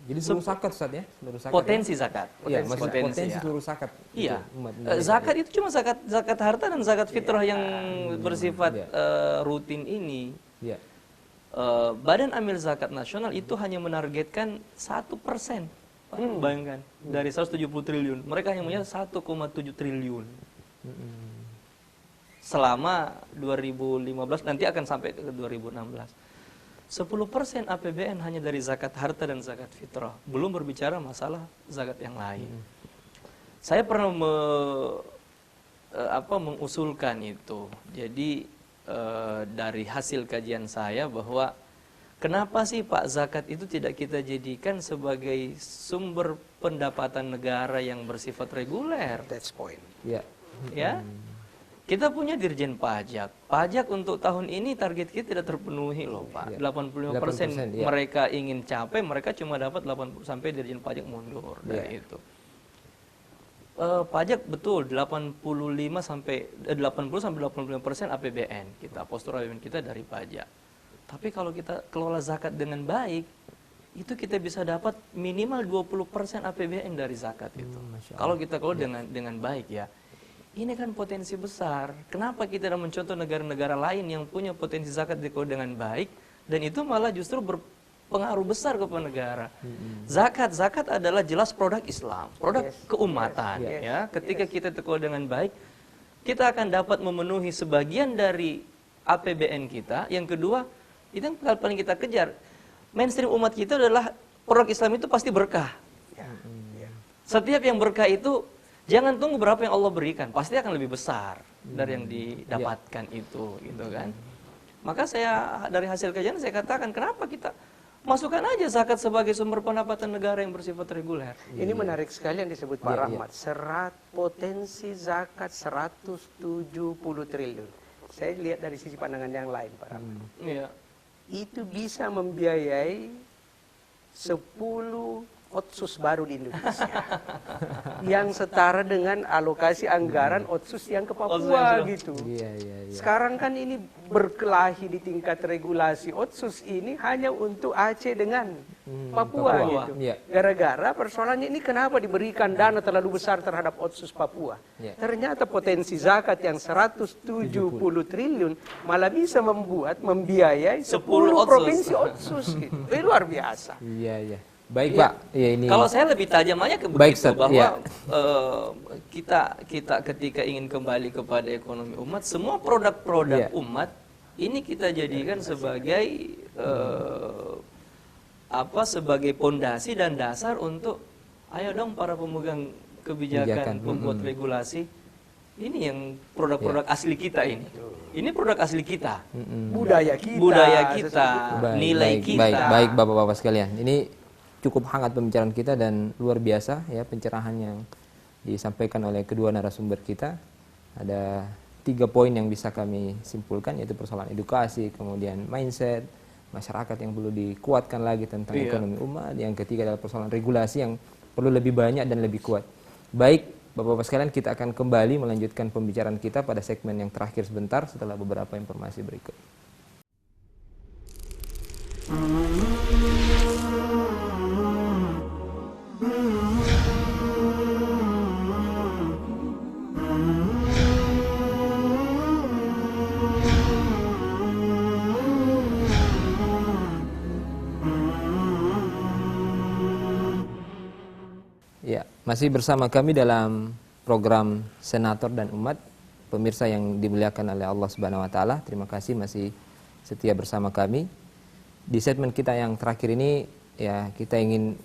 S1: Jadi seluruh zakat Ustaz ya?
S2: Potensi zakat.
S1: Potensi seluruh zakat.
S2: Iya. Zakat itu cuma zakat harta dan zakat fitrah yang bersifat rutin ini. Badan Amil Zakat Nasional itu hanya menargetkan 1%. Bayangkan, dari 170 triliun. Mereka hanya punya 1,7 triliun. Selama 2015, nanti akan sampai ke 2016. 10% APBN hanya dari zakat harta dan zakat fitrah. Belum berbicara masalah zakat yang lain. Saya pernah mengusulkan itu. Jadi dari hasil kajian saya bahwa kenapa sih Pak zakat itu tidak kita jadikan sebagai sumber pendapatan negara yang bersifat reguler?
S3: That's point.
S1: Ya.
S2: Ya, kita punya Dirjen Pajak. Pajak untuk tahun ini target kita tidak terpenuhi loh Pak. 85%
S1: ya.
S2: mereka ingin capai, mereka cuma dapat 80 sampai Dirjen Pajak mundur dari itu. Pajak betul 80 sampai 85% APBN kita, postur APBN kita dari pajak. Tapi kalau kita kelola zakat dengan baik, itu kita bisa dapat minimal 20% APBN dari zakat itu. Kalau kita kelola dengan baik ya. Ini kan potensi besar. Kenapa kita tidak mencontoh negara-negara lain yang punya potensi zakat dikelola dengan baik dan itu malah justru berpengaruh besar kepada negara. Zakat adalah jelas produk Islam, produk keumatan ya. Ketika kita kelola dengan baik, kita akan dapat memenuhi sebagian dari APBN kita. Yang kedua, itu yang paling kita kejar. Mainstream umat kita adalah produk Islam itu pasti berkah. Setiap yang berkah itu jangan tunggu berapa yang Allah berikan, pasti akan lebih besar dari yang didapatkan itu, gitu kan. Maka saya dari hasil kajian saya katakan kenapa kita masukkan aja zakat sebagai sumber pendapatan negara yang bersifat reguler.
S3: Ini menarik sekali yang disebut Pak Rahmat. Potensi zakat 170 triliun. Saya lihat dari sisi pandangan yang lain Pak Rahmat. Itu bisa membiayai 10 otsus baru di Indonesia yang setara dengan alokasi anggaran otsus yang ke Papua gitu. Sekarang kan ini berkelahi di tingkat regulasi otsus ini hanya untuk Aceh dengan Papua gitu. Gara-gara persoalannya ini kenapa diberikan dana terlalu besar terhadap otsus Papua. Ternyata potensi zakat yang 170 triliun malah bisa membiayai 10 provinsi otsus gitu. Itu luar biasa.
S1: Baik Pak, ya ini.
S2: Kalau saya lebih tajam aja ke begitu bahwa kita ketika ingin kembali kepada ekonomi umat, semua produk-produk umat ini kita jadikan sebagai sebagai pondasi dan dasar untuk ayo dong para pemegang kebijakan, pembuat regulasi. Ini yang produk-produk asli kita ini. Ini produk asli kita.
S3: Budaya kita,
S2: nilai kita.
S1: Baik Bapak-bapak sekalian. Ini cukup hangat pembicaraan kita dan luar biasa ya pencerahan yang disampaikan oleh kedua narasumber kita. Ada 3 poin yang bisa kami simpulkan, yaitu persoalan edukasi, kemudian mindset masyarakat yang perlu dikuatkan lagi tentang ekonomi umat. Yang ketiga adalah persoalan regulasi yang perlu lebih banyak dan lebih kuat. Baik Bapak-bapak sekalian, kita akan kembali melanjutkan pembicaraan kita pada segmen yang terakhir sebentar setelah beberapa informasi berikut. Ya, masih bersama kami dalam program Senator dan Umat, pemirsa yang dimuliakan oleh Allah Subhanahu wa taala. Terima kasih masih setia bersama kami. Di segmen kita yang terakhir ini ya kita ingin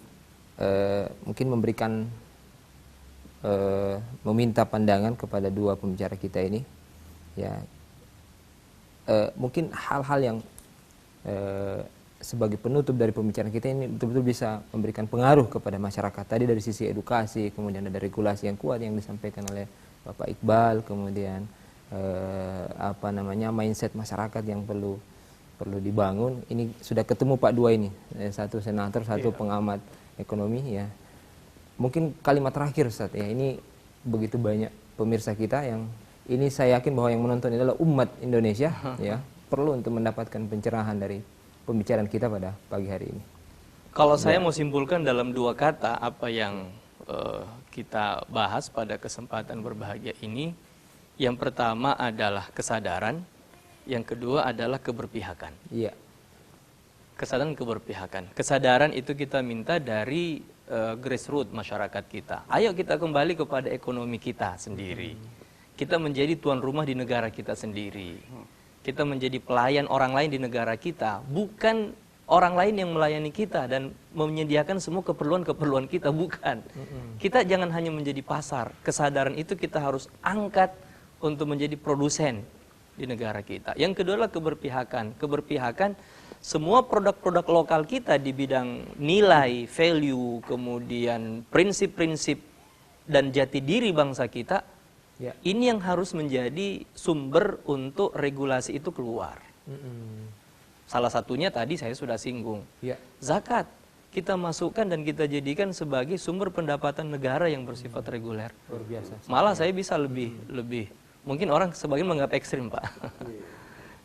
S1: mungkin memberikan meminta pandangan kepada dua pembicara kita ini. Ya, mungkin hal-hal yang sebagai penutup dari pembicaraan kita ini betul-betul bisa memberikan pengaruh kepada masyarakat. Tadi dari sisi edukasi, kemudian ada regulasi yang kuat yang disampaikan oleh Bapak Iqbal, kemudian mindset masyarakat yang perlu dibangun. Ini sudah ketemu Pak dua ini, satu senator, satu pengamat ekonomi ya. Mungkin kalimat terakhir Ustaz ya, ini begitu banyak pemirsa kita yang ini saya yakin bahwa yang menonton adalah umat Indonesia ya, perlu untuk mendapatkan pencerahan dari pembicaraan kita pada pagi hari ini.
S2: Kalau saya mau simpulkan dalam 2 kata apa yang kita bahas pada kesempatan berbahagia ini, yang pertama adalah kesadaran, yang kedua adalah keberpihakan.
S1: Iya.
S2: Kesadaran, keberpihakan. Kesadaran itu kita minta dari grassroots masyarakat kita. Ayo kita kembali kepada ekonomi kita sendiri. Kita menjadi tuan rumah di negara kita sendiri. Kita menjadi pelayan orang lain di negara kita, bukan orang lain yang melayani kita dan menyediakan semua keperluan-keperluan kita, bukan. Kita jangan hanya menjadi pasar. Kesadaran itu kita harus angkat untuk menjadi produsen di negara kita. Yang kedua adalah keberpihakan. Keberpihakan semua produk-produk lokal kita di bidang nilai, value, kemudian prinsip-prinsip dan jati diri bangsa kita, ini yang harus menjadi sumber untuk regulasi itu keluar. Salah satunya tadi saya sudah singgung, zakat. Kita masukkan dan kita jadikan sebagai sumber pendapatan negara yang bersifat reguler.
S1: Luar biasa.
S2: Malah saya bisa lebih, mungkin orang sebagian menganggap ekstrim, Pak.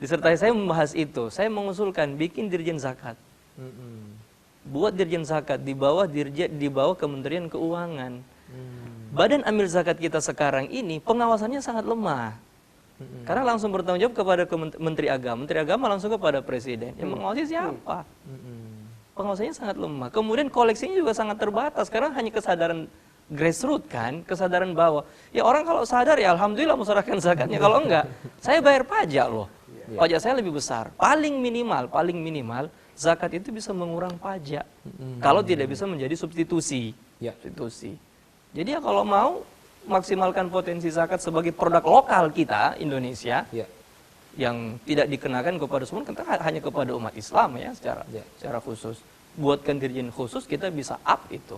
S2: Disertai saya membahas itu, saya mengusulkan bikin dirjen zakat. Buat dirjen zakat di bawah Kementerian Keuangan. Badan amil zakat kita sekarang ini pengawasannya sangat lemah. Karena langsung bertanggung jawab kepada Menteri Agama. Menteri Agama langsung kepada Presiden. Yang mengawasi siapa? Pengawasannya sangat lemah. Kemudian koleksinya juga sangat terbatas. Karena hanya kesadaran grassroots kan, kesadaran bawah. Ya orang kalau sadar ya alhamdulillah menyerahkan zakatnya. Kalau enggak, saya bayar pajak loh. Pajak saya lebih besar. Paling minimal zakat itu bisa mengurang pajak. Kalau tidak bisa menjadi substitusi. Substitusi. Jadi ya kalau mau maksimalkan potensi zakat sebagai produk lokal kita Indonesia yang tidak dikenakan kepada semua, kita hanya kepada umat Islam ya secara khusus. Buatkan dirjen khusus, kita bisa up itu.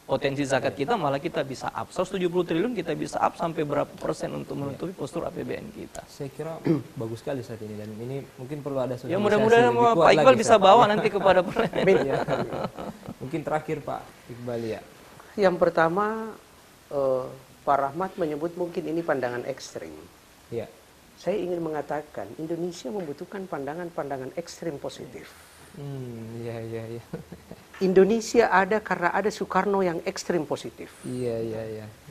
S2: Potensi zakat kita malah kita bisa up 170 triliun, kita bisa up sampai berapa persen untuk menutupi postur APBN kita.
S1: Saya kira bagus sekali saat ini, dan ini mungkin perlu ada sosialisasi.
S2: Ya mudah-mudahan Pak Iqbal bisa bawa nanti kepada
S1: Mungkin terakhir Pak Iqbal ya.
S3: Yang pertama, Pak Rahmat menyebut mungkin ini pandangan ekstrim. Saya ingin mengatakan Indonesia membutuhkan pandangan-pandangan ekstrim positif. Indonesia ada karena ada Soekarno yang ekstrim positif.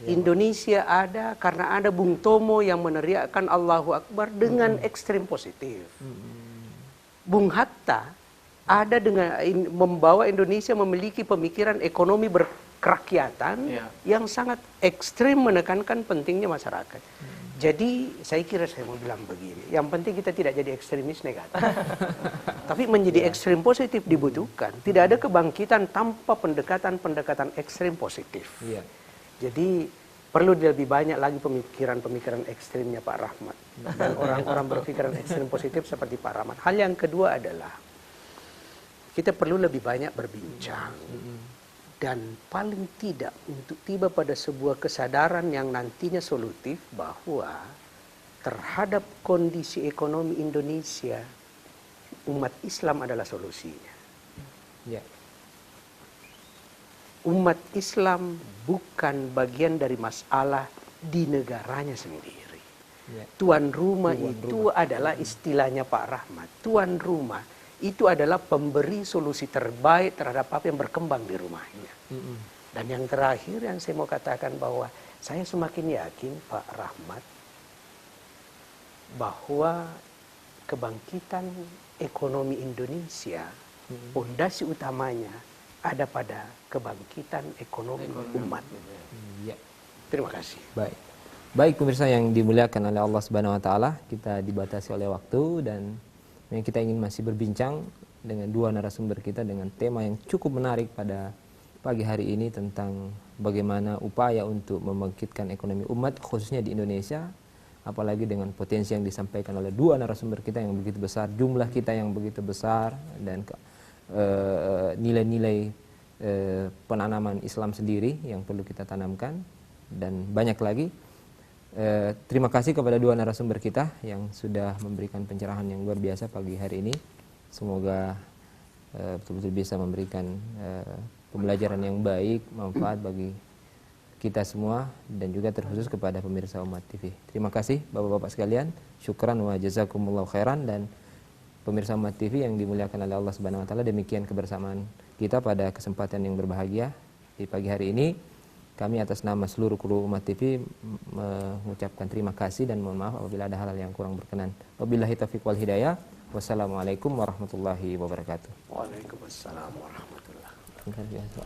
S3: Indonesia ada karena ada Bung Tomo yang meneriakkan Allahu Akbar dengan ekstrim positif. Bung Hatta ada dengan membawa Indonesia memiliki pemikiran ekonomi kerakyatan yang sangat ekstrim menekankan pentingnya masyarakat. Jadi saya kira saya mau bilang begini, yang penting kita tidak jadi ekstremis negatif. Tapi menjadi ekstrim positif dibutuhkan. Tidak ada kebangkitan tanpa pendekatan ekstrim positif. Jadi perlu lebih banyak lagi pemikiran-pemikiran ekstrimnya Pak Rahmat. Dan orang-orang berpikiran ekstrim positif seperti Pak Rahmat. Hal yang kedua adalah kita perlu lebih banyak berbincang. Dan paling tidak untuk tiba pada sebuah kesadaran yang nantinya solutif bahwa terhadap kondisi ekonomi Indonesia, umat Islam adalah solusinya. Umat Islam bukan bagian dari masalah di negaranya sendiri. Tuan rumah itu adalah istilahnya Pak Rahmat. Tuan rumah itu adalah pemberi solusi terbaik terhadap apa yang berkembang di rumahnya. Dan yang terakhir yang saya mau katakan bahwa saya semakin yakin Pak Rahmat bahwa kebangkitan ekonomi Indonesia fondasi utamanya ada pada kebangkitan ekonomi umat. Terima kasih.
S1: Baik pemirsa yang dimuliakan oleh Allah Subhanahu wa taala, kita dibatasi oleh waktu dan kita ingin masih berbincang dengan dua narasumber kita dengan tema yang cukup menarik pada pagi hari ini tentang bagaimana upaya untuk membangkitkan ekonomi umat khususnya di Indonesia, apalagi dengan potensi yang disampaikan oleh dua narasumber kita yang begitu besar, jumlah kita yang begitu besar, dan nilai-nilai penanaman Islam sendiri yang perlu kita tanamkan, dan banyak lagi. Terima kasih kepada dua narasumber kita yang sudah memberikan pencerahan yang luar biasa pagi hari ini. Semoga betul-betul bisa memberikan pembelajaran yang baik, manfaat bagi kita semua dan juga terkhusus kepada pemirsa Umat TV. Terima kasih Bapak-bapak sekalian. Syukran wa jazakumullahu khairan. Dan pemirsa Umat TV yang dimuliakan oleh Allah Subhanahu wa taala, demikian kebersamaan kita pada kesempatan yang berbahagia di pagi hari ini. Kami atas nama seluruh kru Umat TV mengucapkan terima kasih dan mohon maaf apabila ada hal-hal yang kurang berkenan. Wabillahi taufiq wal hidayah. Wassalamualaikum warahmatullahi wabarakatuh.
S3: Waalaikumsalam warahmatullahi wabarakatuh.